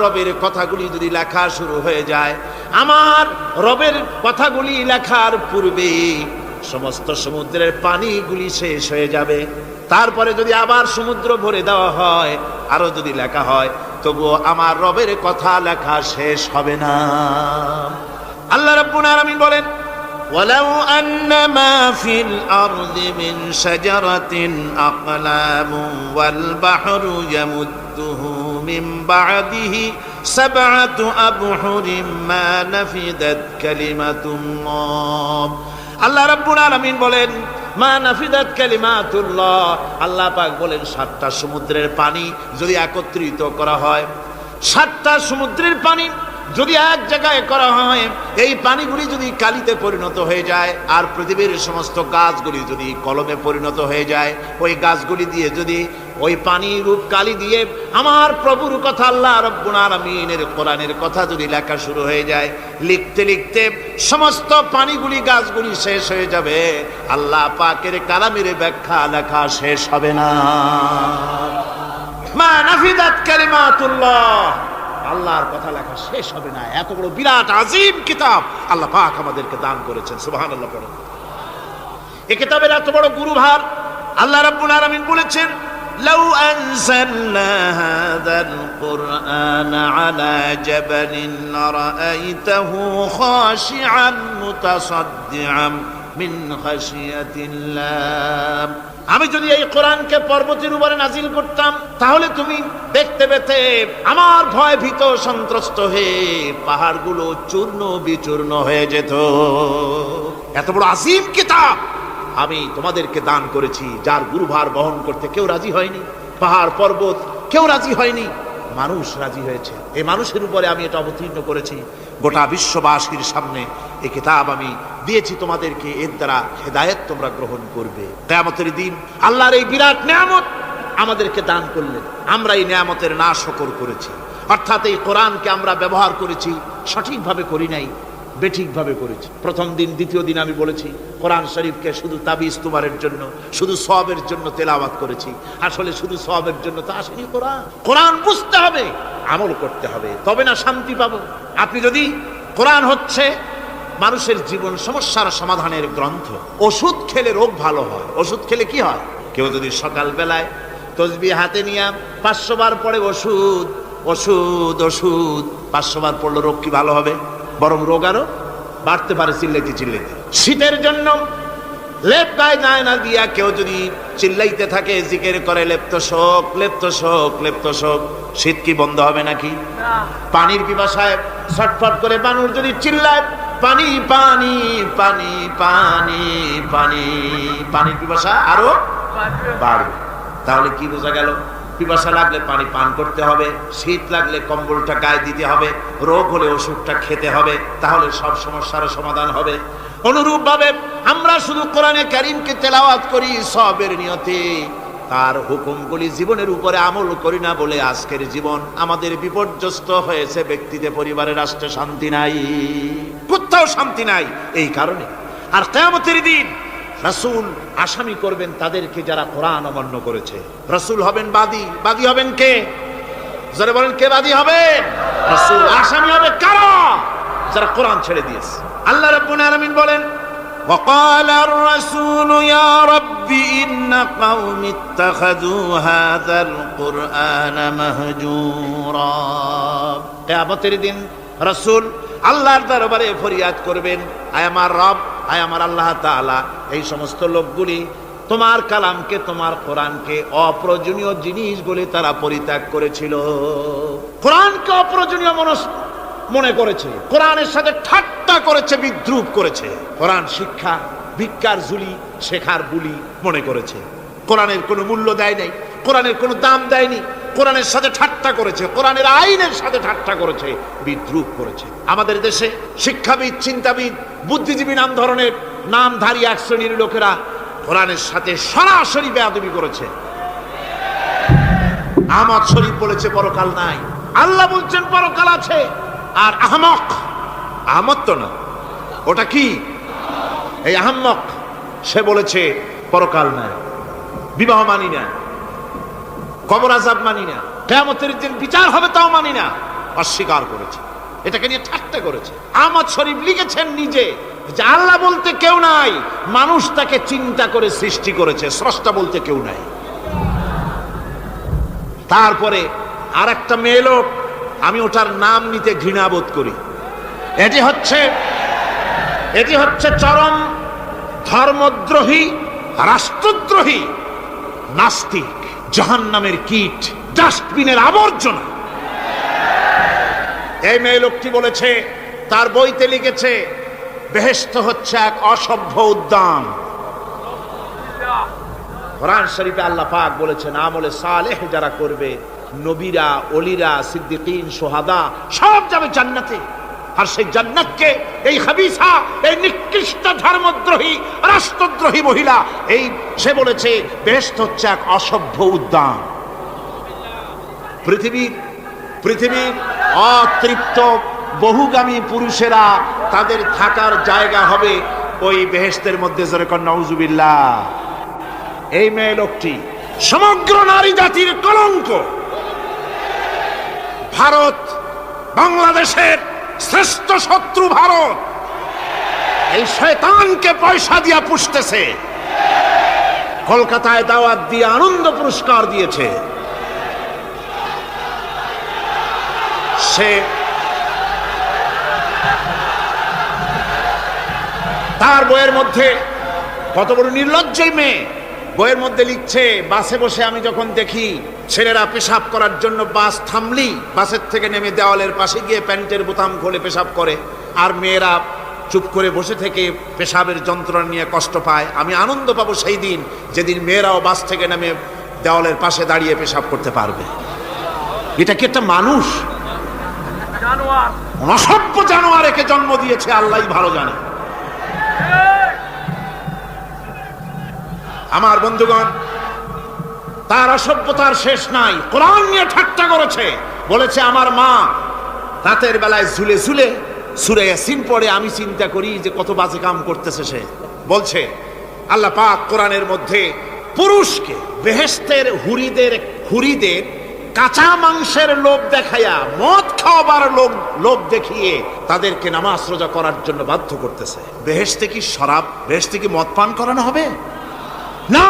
রবের কথাগুলি যদি লেখা শুরু হয়ে যায়, আমার রবের কথাগুলি লেখার পূর্বে সমস্ত সমুদ্রের পানিগুলি শেষ হয়ে যাবে। তারপরে যদি আবার সমুদ্র ভরে দেওয়া হয়, আরো যদি লেখা হয়, তবুও আমার রবের কথা লেখা শেষ হবে না। আল্লাহ রাব্বুল আলামিন বলেন, ওয়ালাউ আন্না মা ফিল আরদি মিন শাজারাতিন আকলামু ওয়াল বাহরু ইয়ামুদ্দুহু মিন বা'দিহি সাবআতু আবহুরিম মা নাফিদাত কালিমাতুল্লাহ। আল্লাহ রাব্বুল আলামিন বলেন, মা নাফিদাত কালিমাতুল্লাহ। আল্লাহ পাক বলেন, 7টা সমুদ্রের পানি যদি একত্রিত করা হয়, 7টা সমুদ্রের পানি যদি এক জায়গায় করা হয়, এই পানিগুলি যদি কালিতে পরিণত হয়ে যায়, আর পৃথিবীর সমস্ত গাছগুলি যদি কলমে পরিণত হয়ে যায়, ওই গাছগুলি দিয়ে যদি ওই পানি রূপ কালি দিয়ে আমার প্রভুর কথা, আল্লাহ রাব্বুল আলামিনের কোরআনের কথা যদি লেখা শুরু হয়ে যায়, লিখতে লিখতে সমস্ত পানিগুলি, গাছগুলি শেষ হয়ে যাবে, আল্লাহ পাকের কালামের ব্যাখ্যা লেখা শেষ হবে না। মা নাফিদাত কালিমাতুল্লাহ, আল্লাহর কথা লেখা শেষ হবে না। এত বড় বিরাট আজিম কিতাব আল্লাহ পাক আমাদেরকে দান করেছেন। সুবহানাল্লাহ পড়েন। এই কিতাবের এত বড় গুরুভার আল্লাহ রাব্বুল আলামিন বলেছেন, লাউ আনজালনা হাযাল কুরআন আলা জাবালিন লারাআইতাহু খাশিআন মুতাসাদ্দিআন মিন খাশিয়াতিল্লাহ। আমি যদি এই কোরআনকে পর্বতের উপরে নাজিল করতাম, তাহলে তুমি দেখতে পেতে আমার ভয় ভীত সন্ত্রস্ত হয়ে পাহাড়গুলো চূর্ণ বিচূর্ণ হয়ে যেত। এত বড় আজিম কিতাব আমি তোমাদেরকে দান করেছি, যার গুরুভার বহন করতে কেউ রাজি হয়নি, পাহাড় পর্বত কেউ রাজি হয়নি, মানুষ রাজি হয়েছে। এই মানুষের উপরে আমি এটা অবতীর্ণ করেছি, গোটা বিশ্ববাসীর সামনে এই কিতাব আমি দিয়েছি তোমাদেরকে, এর দ্বারা হেদায়েত তোমরা গ্রহণ করবে। কিয়ামতের দিন আল্লাহর এই বিরাট নিয়ামত আমাদেরকে দান করলেন, আমরা এই নিয়ামতের নাশকর করেছি, অর্থাৎ এই কোরআনকে আমরা ব্যবহার করেছি সঠিকভাবে করি নাই, বেঠিকভাবে করেছি। প্রথম দিন, দ্বিতীয় দিন আমি বলেছি কোরআন শরীফকে শুধু তাবিজ তুমারের জন্য, শুধু সওয়াবের জন্য তেলাওয়াত করেছি। আসলে শুধু সওয়াবের জন্য তো আসেনি কোরআন। কোরআন বুঝতে হবে, আমল করতে হবে, তবে না শান্তি পাবো। আপনি যদি, কোরআন হচ্ছে মানুষের জীবন সমস্যার সমাধানের গ্রন্থ। ওষুধ খেলে রোগ ভালো হয়। ওষুধ খেলে কি হয়? কেউ যদি সকাল বেলায় তসবিহ হাতে নিয়ে 500 বার পড়ে ওষুধ ওষুধ ওষুধ, 500 বার পড়লে রোগ কি ভালো হবে? বরং রোগ আরো বাড়তে পারে চিল্লাইতে চিল্লাইতে। শীতের জন্য লেপ গায়ে যায় না দিয়া কেউ যদি চিল্লাইতে থাকে, জিকির করে লেপ্ত শোক লেপ্ত শোক লেপ্ত শোক, শীত কি বন্ধ হবে নাকি? পানির পিপাসায় ছটফট করে বানর যদি চিল্লায় পানি পানি পানি পানি পানি, পানির পিপাসা আরো বাড়বে। তাহলে কি বোঝা গেল? পিপাসা লাগলে পানি পান করতে হবে, শীত লাগলে কম্বলটা গায়ে দিতে হবে, রোগ হলে ওষুধটা খেতে হবে, তাহলে সব সমস্যার সমাধান হবে। অনুরূপ ভাবে আমরা শুধু কোরআনে কারীমকে তেলাওয়াত করি সওয়াবের নিয়তে, তার হুকুমগুলি জীবনের উপরে আমল করি না বলে আজকের জীবন আমাদের বিপর্যস্ত হয়েছে। ব্যক্তিতে, পরিবারে, রাষ্ট্রে শান্তি নাই, কোথাও শান্তি নাই এই কারণে। আর কিয়ামতের দিন রাসূল আসামি করবেন তাদেরকে যারা কোরআন অমান্য করেছে। রাসূল হবেন বাদী। বাদী হবেন কে? যারা বলেন কে বাদী হবেন? রাসূল। আসামি হবে কারা? যারা কোরআন ছেড়ে দিয়েছে। আল্লাহ রাব্বুল আলামিন বলেন وقال الرسول يا رب إن قوم اتخذوا هذا القرآن مهجورا। কিয়ামতের দিন রাসূল আল্লাহর দরবারে ফরিয়াদ করবেন, আয় আমার রব, আয় আমার আল্লাহ তাআলা, এই সমস্ত লোকগুলি তোমার কালামকে, তোমার কোরআনকে অপ্রয়োজনীয় জিনিস বলে তারা পরিত্যাগ করেছিল। কোরআনকে অপ্রয়োজনীয় মনে করেছে, কোরআনের সাথে ঠাট্টা করেছে, বিদ্রুপ করেছে, কোরআন শিক্ষা ভিক্ষার ঝুলি, শেখার বুলি মনে করেছে, কোরআনের কোনো মূল্য দেয় নাই, কোরআনের কোনো দাম দেয়নি, কোরআনের সাথে ঠাট্টা করেছে, কোরআনের আইনের সাথে ঠাট্টা করেছে, বিদ্রুপ করেছে। আমাদের দেশে শিক্ষাবিদ, চিন্তাবিদ, বুদ্ধিজীবী নাম ধরনের নামধারী এক শ্রেণীর লোকেরা কোরআনের সাথে সরাসরি বেয়াদবি করেছে। আহমদ শরীফ বলেছে পরকাল নাই, আল্লাহ বলছেন পরকাল আছে। আর আহমক, আহমদ তো না, ওটা কি? এই আহমক, সে বলেছে পরকাল নাই, বিবাহ মানি না, কবর আযাব মানি না, কিয়ামতের দিন বিচার হবে তাও মানি না, অস্বীকার করেছে। এটাকে নিয়ে ঠাট্টা করেছে। আহমদ শরীফ লিখেছেন নিজে যে আল্লাহ বলতে কেউ নাই, মানুষ তাকে চিন্তা করে সৃষ্টি করেছে, স্রষ্টা বলতে কেউ নাই। তারপরে আর একটা মেয়ে লোক, আমি ওটার নাম নিতে ঘৃণাবোধ করি, এটি হচ্ছে চরম ধর্মদ্রোহী, রাষ্ট্রদ্রোহী, নাস্তিক, জাহান্নামের কীট, ডাস্টবিনের আবর্জনা। এই মেয়ে লোকটি বলেছে, তার বইতে লিখেছে, বেহেশত হচ্ছে এক অসভ্য উদ্যান। কোরআন শরীফে আল্লাহ পাক বলেছেন আমলে সালেহ যারা করবে, নবীরা, ওলিরা, সিদ্দিকিন, সোহাদা সব যাবে জান্নাতে। আর সেই জান্নাতকে এই হাবিসা, এই নিকৃষ্ট ধর্মদ্রোহী, রাষ্ট্রদ্রোহী মহিলা, এই সে বলেছে বেহেশত হচ্ছে এক অসভ্য উদ্যান। পৃথিবীর অতৃপ্ত বহুগামী পুরুষেরা তাদের থাকার জায়গা হবে ওই বেহেশতের মধ্যে। যেরকম নাউজুবিল্লাহ। এই মেয়ে লোকটি সমগ্র নারী জাতির কলঙ্ক। ভারত, বাংলাদেশের শ্রেষ্ঠ শত্রু ভারত, এই শয়তানকে পয়সা দিয়া পুষতেছে। কলকাতায় দাওয়াত দিয়ে আনন্দ পুরস্কার দিয়েছে। সে তার বইয়ের মধ্যে, কত বড় নির্লজ্জই মেয়ে, বইয়ের মধ্যে লিখছে, বাসে বসে আমি যখন দেখি ছেলেরা পেশাব করার জন্য বাস থামলি বাসের থেকে নেমে দেওয়ালের পাশে গিয়ে প্যান্টের বোতাম খুলে পেশাব করে, আর মেয়েরা চুপ করে বসে থেকে পেশাবের যন্ত্রণা নিয়ে কষ্ট পায়, আমি আনন্দ পাবো সেই দিন যেদিন মেয়েরাও বাস থেকে নেমে দেওয়ালের পাশে দাঁড়িয়ে পেশাব করতে পারবে। এটা কি একটা মানুষ? অসভ্য জানোয়ার একে জন্ম দিয়েছে, আল্লাহই ভালো জানে। আমার বন্ধুগণ, তার অসভ্যতার শেষ নাই। কোরআন নিয়ে ঠাট্টা করেছে, বলেছে আমার মা রাতের বেলায় ঝুলে ঝুলে সূরা ইয়াসিন পড়ে, আমি চিন্তা করি যে কত বাজে কাম করতেছে সে। বলছে আল্লাহ পাক কোরআনের মধ্যে পুরুষকে বেহেশতের হুরিদের কাঁচা মাংসের লোভ দেখাইয়া, মদ খাওয়াবার লোভ দেখিয়ে তাদেরকে নামাজ রোজা করার জন্য বাধ্য করতেছে। বেহেশতে কি শরাব, বেহেশতে কি মদ পান করানো হবে? না,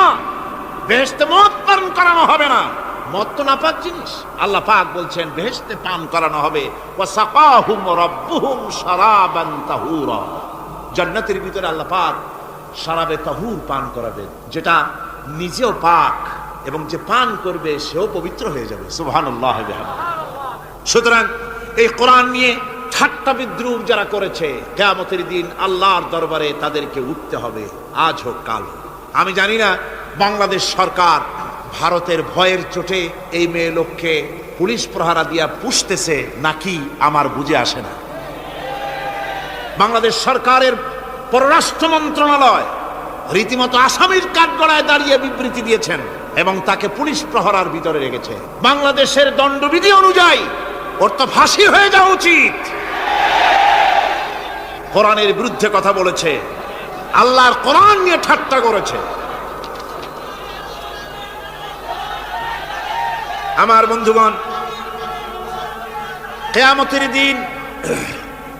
বেহেশতে মদ পান করানো হবে না। মদ তো নাপাক জিনিস। আল্লাহ পাক বলছেন বেহেশতে পান করানো হবে। ওয়াসাকাহুম রাব্বুহুম শারাবান তাহুরা। জান্নাতের ভিতরে আল্লাহ পাক শরাবে তাহুর পান করাবেন, যেটা নিজেও পাক এবং যে পান করবে সেও পবিত্র হয়ে যাবে। সুবহানাল্লাহ। সুতরাং এই কোরআন নিয়ে ঠাট্টা বিদ্রুপ যারা করেছে, কিয়ামতের দিন আল্লাহর দরবারে তাদেরকে উঠতে হবে, আজ হোক কাল হোক। আমি জানি না বাংলাদেশ সরকার ভারতের ভয়ের চোটে এই মেয়ে লোককে পুলিশ প্রহারা দিয়া পুষতেছে নাকি আমার বুঝে আসে না। বাংলাদেশ সরকারের পররাষ্ট্র মন্ত্রণালয় রীতিমতো আসামির কাঠগড়ায় দাঁড়িয়ে বিবৃতি দিয়েছেন এবং তাকে পুলিশ প্রহরার ভিতরে রেখেছে। বাংলাদেশের দণ্ডবিধি অনুযায়ী ওর তো ফাঁসি হয়ে যাওয়া উচিত। কোরআনের বিরুদ্ধে কথা বলেছে, আল্লাহর কোরআন নিয়ে ঠাট্টা করেছে। আমার বন্ধুগণ,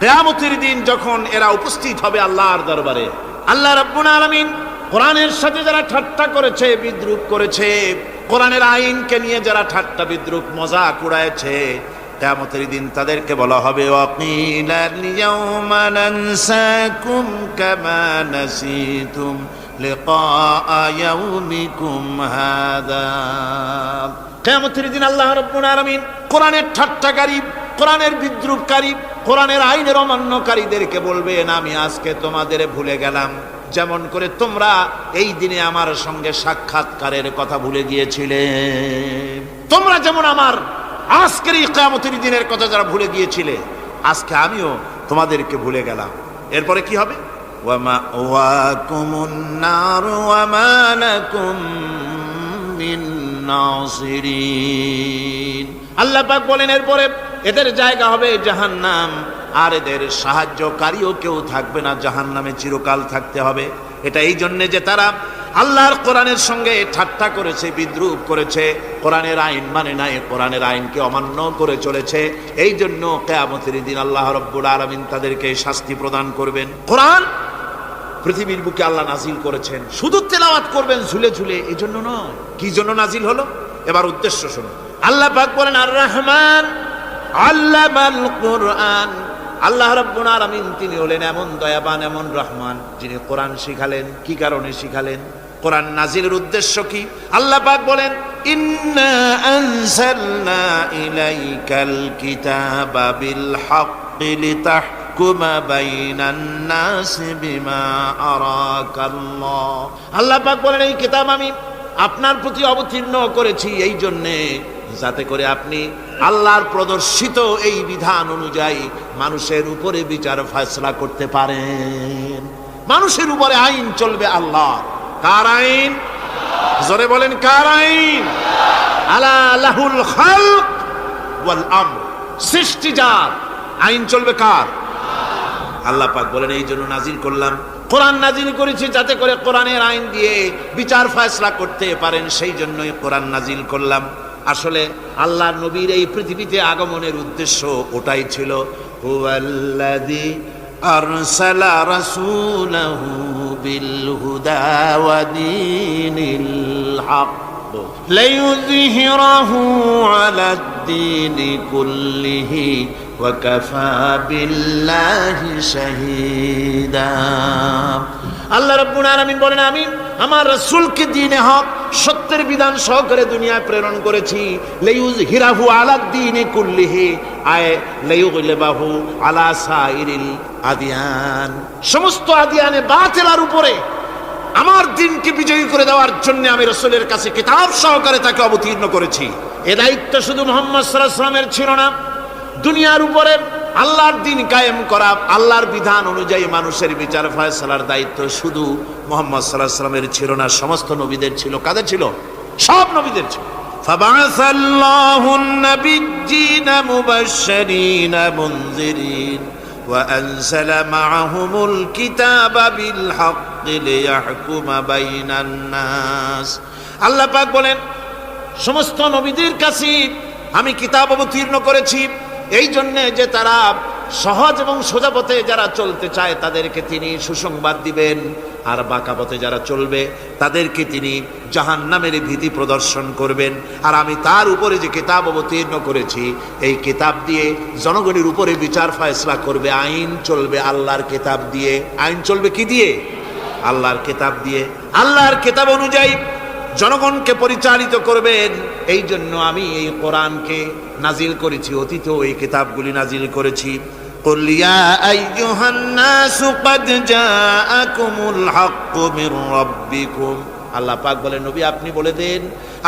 কিয়ামতের দিন যখন এরা উপস্থিত হবে আল্লাহর দরবারে, আল্লাহ রাব্বুল আলামিন কোরআনের সাথে যারা ঠাট্টা করেছে, বিদ্রুপ করেছে, কোরআনের আইনকে নিয়ে যারা ঠাট্টা বিদ্রুপ মজাক উড়ায়ছে, কিয়ামতের দিন তাদেরকে বলা হবে ওয়াকিলাল ইয়াউমা নানসাকুম কামা নাসিতুম লিকা ইয়াউমিকুম হাদা। কিয়ামতের দিন আল্লাহ রাব্বুল আলামিন কোরআনের ঠাট্টাকারী, কোরআনের বিদ্রুপকারী, কোরআনের আইনের অমান্যকারীদেরকে বলবেন আমি আজকে তোমাদের ভুলে গেলাম, যেমন করে তোমরা এই দিনে আমার সঙ্গে সাক্ষাৎকারের কথা ভুলে গিয়েছিলে। তোমরা যেমন আমার আজকের এই কিয়ামতের দিনের কথা যারা ভুলে গিয়েছিলে, আজকে আমিও তোমাদেরকে ভুলে গেলাম। এরপরে কি হবে? ওয়া মাওয়াকুমুন নার ওয়া মা লাকুম মিন নাসিরিন। আল্লাহ পাক বলেন এরপরে এদের জায়গা হবে জাহান্নাম, আর এদের সাহায্যকারীও কেউ থাকবে না, জাহান্নামে চিরকাল থাকতে হবে। এটা এই জন্যে যে তারা আল্লাহর কোরআনের সঙ্গে ঠাট্টা করেছে, বিদ্রুপ করেছে, কোরআনের আইন মানে নাই, কোরআনের আইনকে অমান্য করে চলেছে। এই জন্য কিয়ামতের দিন আল্লাহ রাব্বুল আলামিন তাদেরকে শাস্তি প্রদান করবেন। কোরআন পৃথিবীর বুকে আল্লাহ নাজিল করেছেন, শুধু তেলাওয়াত করবেন ঝুলে ঝুলে, এই জন্য নয়। কি জন্য নাজিল হলো? এবার উদ্দেশ্য শুনুন। আল্লাহ পাক বলেন আর রহমান আল্লামাল কোরআন। আল্লাহ রাব্বুল আলামিন তিনি হলেন এমন দয়াবান, এমন রহমান, যিনি কোরআন শিখালেন। কি কারণে শিখালেন? কোরআন নাজিলের উদ্দেশ্য কি? আল্লাহ পাক বলেন ইন্না আনজালনা ইলাইকাল কিতাবা বিল হাক্কি লিতাহকুমা বাইনান নাসি বিমা আরাকাল্লাহ। আল্লাহ পাক বলেন এই কিতাব আমি আপনার প্রতি অবতীর্ণ করেছি এই জন্যে যাতে করে আপনি আল্লাহর প্রদর্শিত এই বিধান অনুযায়ী মানুষের উপরে বিচার ফয়সালা করতে পারেন। মানুষের উপরে আইন চলবে আল্লাহ। কার আইন? জোরে বলেন কার আইন? আলা লাহুল খালক ওয়াল আমর। সৃষ্টি যার, আইন চলবে কার? আল্লাহ পাক বলেন এই জন্য নাজিল করলাম, কোরআন নাজিল করেছি যাতে করে কোরআনের আইন দিয়ে বিচার ফয়সালা করতে পারেন, সেই জন্যই কোরআন নাজিল করলাম। আসলে আল্লাহর নবীর এই পৃথিবীতে আগমনের উদ্দেশ্য ওটাই ছিল। হুয়াল্লাযী আরসালা রাসূলাহু বিল হুদা ওয়া দীনিল হক লিইয়ুযহিরাহু আলাদ দীনি কুল্লিহি ওয়া কাফা বিল্লাহি শাহীদা। আল্লাহ রাব্বুল আলামিন বলেন আমি আমার রাসূলকে দ্বীনে হক, সত্যের বিধান সহকারে দুনিয়ায় প্রেরণ করেছি। লিইয়ুযহিরাহু আলাদ দীনি কুল্লিহি আয় লিইয়ুগলিবাহু আলা সাইরিল আদিয়ান। সমস্ত আদিয়ানে বাতিলের উপরে আমার দ্বীনকে বিজয়ী করে দেওয়ার জন্য আমি রাসূলের কাছে কিতাব সহকারে তাকে অবতীর্ণ করেছি। এ দায়িত্ব শুধু মুহাম্মদ সাল্লাল্লাহু আলাইহি ওয়াসাল্লামের ছিল না, দুনিয়ার উপরে আল্লাহর দ্বীন কায়েম করা, আল্লাহর বিধান অনুযায়ী মানুষের বিচার ফয়সালার দায়িত্ব শুধু মুহাম্মদ সাল্লাল্লাহু আলাইহি ওয়াসাল্লামের ছিল না, সমস্ত নবীদের ছিল। কাদের ছিল? সব নবীদের ছিল। ফাবাসাল্লাহু আন-নাবিয়্যিনা মুবাশশিরিনা মুনযিরিন ওয়া আনজালা মা'আহুমুল কিতাবা বিল হাক্কি লিয়াহকুমা বাইনান নাস। আল্লাহ পাক বলেন সমস্ত নবীদের কাছে আমি কিতাব অবতীর্ণ করেছি এই জন্যে যে তারা সহজ এবং সোজা পথে যারা চলতে চায় তাদেরকে তিনি সুসংবাদ দিবেন, আর বাঁকা পথে যারা চলবে তাদেরকে তিনি জাহান্নামের ভীতি প্রদর্শন করবেন। আর আমি তার উপরে যে কিতাব অবতীর্ণ করেছি এই কিতাব দিয়ে জনগণের উপরে বিচার ফয়সালা করবে, আইন চলবে আল্লাহর কিতাব দিয়ে। আইন চলবে কি দিয়ে? আল্লাহর কিতাব দিয়ে। আল্লাহর কিতাব অনুযায়ী জনগণকে পরিচালিত করবেন। এই জন্য আমি এই কোরআনকে নাজিল করেছি, অতীতেও এই কিতাবগুলি নাজিল করেছি। قل يا أيها الناس قد جاءكم الحق من ربكم আল্লাহ পাক বলেন নবী আপনি বলে দেন,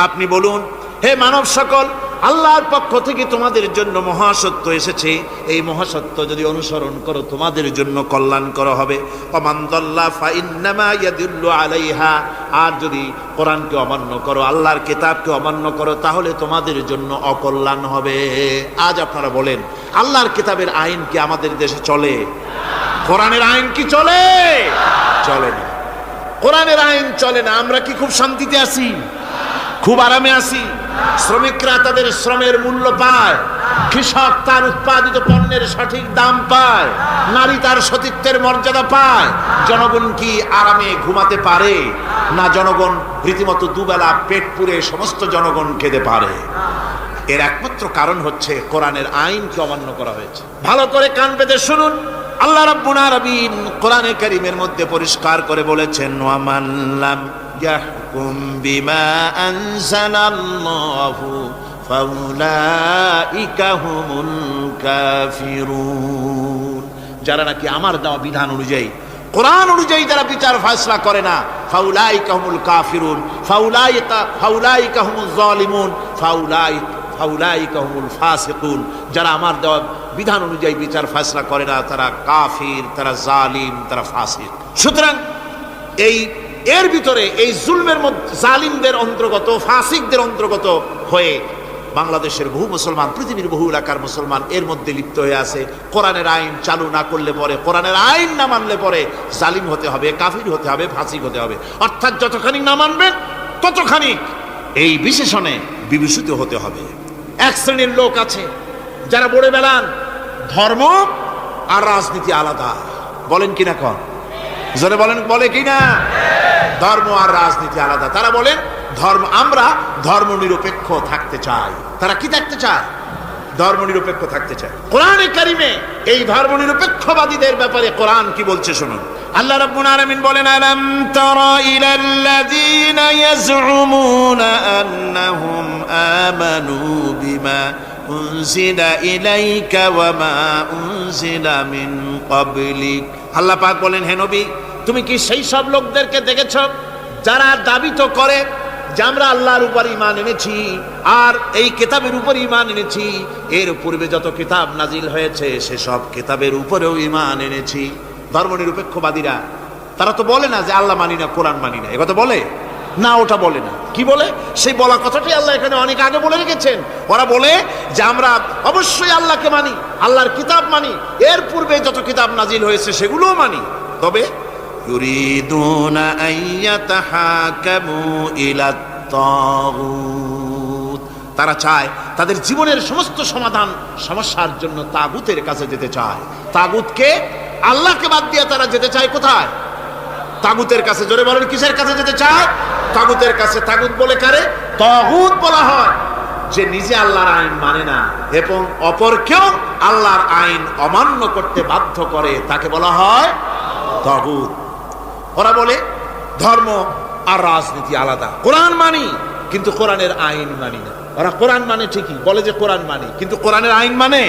আপনি বলুন হে মানব সকল, আল্লাহর পক্ষ থেকে তোমাদের জন্য মহাসত্য এসেছে। এই মহাসত্য যদি অনুসরণ করো তোমাদের জন্য কল্যাণকর হবে। ওমান দাল্লা ফাইন্নামা ইয়াদুল্লু আলাইহা, আর যদি কোরআনকে অমান্য করো, আল্লাহর কিতাবকে অমান্য করো, তাহলে তোমাদের জন্য অকল্যাণ হবে। আজ আপনারা বলেন আল্লাহর কিতাবের আইন কি আমাদের দেশে চলে? কোরআনের আইন কি চলে? চলে না। কোরআনের আইন চলে না। আমরা কি খুব শান্তিতে আছি? খুব আরামে আছি? শ্রমিকরা তাদের শ্রমের মূল্য পায়, কৃষক তার উৎপাদিত পণ্যের সঠিক দাম পায়, নারী তার সতীত্বের মর্যাদা পায়, জনগণ কি আরামে ঘুমাতে পারে? না, জনগণ রীতিমতো দুবেলা পেট পুরে সমস্ত জনগণ খেতে পারে। এর একমাত্র কারণ হচ্ছে কোরআনের আইনকে অমান্য করা হয়েছে। ভালো করে কান পেতে শুনুন, আল্লাহ রাব্বুল আলামিন কোরআনে কারীমের মধ্যে পরিষ্কার করে বলেছেন, ওয়া মান লাম ইয়াহকুম বিমা আনজালাল্লাহু ফাউলাইকা হুমুল কাফিরুন। যারা নাকি আমার দেওয়া বিধান অনুযায়ী, কোরআন অনুযায়ী যারা বিচার ফয়সালা করে না, ফাউলাইকা হুমুল কাফিরুন, ফাউলাইকা হুমুজ জালিমুন, ফাউলাইকা হুমুল ফাসিকুন। যারা আমার দেওয়া বিধান অনুযায়ী বিচার ফয়সালা করে না, তারা কাফির, তারা জালিম, তারা ফাসিক। সুতরাং এর ভিতরে এই জুলমের মধ্যে জালিমদের অন্তর্গত, ফাসিকদের অন্তর্গত হয়ে বাংলাদেশের বহু মুসলমান, পৃথিবীর বহু এলাকার মুসলমান এর মধ্যে লিপ্ত হয়ে আছে। কোরআনের আইন চালু না করলে পরে, কোরআনের আইন না মানলে পরে জালিম হতে হবে, কাফির হতে হবে, ফাসিক হতে হবে। অর্থাৎ যতখানি না মানবেন ততখানি এই বিশেষণে বিভূষিত হতে হবে। এক শ্রেণীর লোক আছে যারা বলে বেড়ান ধর্ম আর রাজনীতি আলাদা। বলেন কিনা? কন জোরে বলেন, বলে কিনা? ধর্ম আর রাজনীতি আলাদা। তারা বলেন আমরা ধর্ম নিরপেক্ষ থাকতে চাই। তারা কি থাকতে চায়? ধর্ম নিরপেক্ষ থাকতে চায়। কোরআনে কারিমে এই ধর্ম নিরপেক্ষবাদীদের ব্যাপারে কোরআন কি বলছে শুনুন। আল্লাহ রাব্বুল আলামিন বলেন, আলাম তারা ইলাল্লাযীনা ইয়াজউমুনা আন্নাহুম আমানু বিমা উনজিলা ইলাইকা ওয়া মা উনজিলা মিন ক্বাবলিক। আল্লাহ পাক বলেন, হে নবী তুমি কি সেই সব লোকদেরকে দেখেছ যারা দাবি তো করে যে আমরা আল্লাহর উপর ঈমান এনেছি আর এই কিতাবের উপর ঈমান এনেছি, এর পূর্বে যত কিতাব নাজিল হয়েছে সেসব কিতাবের উপরেও ঈমান এনেছি। ধর্মনিরপেক্ষবাদীরা তারা তো বলে না যে আল্লাহ মানি না, কোরআন মানি না, একথা বলে না, ওটা বলে না। কি বলে? সেই বলা কথাটাই আল্লাহ এখানে অনেক আগে বলে রেখেছেন। ওরা বলে যে আমরা অবশ্যই আল্লাহকে মানি, আল্লাহর কিতাব মানি, এর পূর্বে যত কিতাব নাজিল হয়েছে সেগুলোও মানি, তবে ইউরিদুনা আইয়াতাহাকামু ইলাত তাগুত, তারা চায় তাদের জীবনের সমস্ত সমাধান সমস্যার জন্য তাগুতের কাছে যেতে চায়। তাগুতকে, আল্লাহকে বাদ দিয়ে তারা যেতে চায় কোথায়? তাগুতের কাছে। জোরে বলেন, কিসের কাছে যেতে চায়? তাগুতের কাছে। তাগুত বলে কারে? তাগুত বলা হয় যে নিজে আল্লাহর আইন মানে না এবং অপরকেও আল্লাহর আইন অমান্য করতে বাধ্য করে, তাকে বলা হয় তাগুত। ওরা বলে ধর্ম আর রাজনীতি আলাদা, কোরআন মানি কিন্তু কোরআনের আইন মানি না। ওরা কোরআন মানে ঠিকই, বলে যে কোরআন মানি, কিন্তু কোরআনের আইন মানে।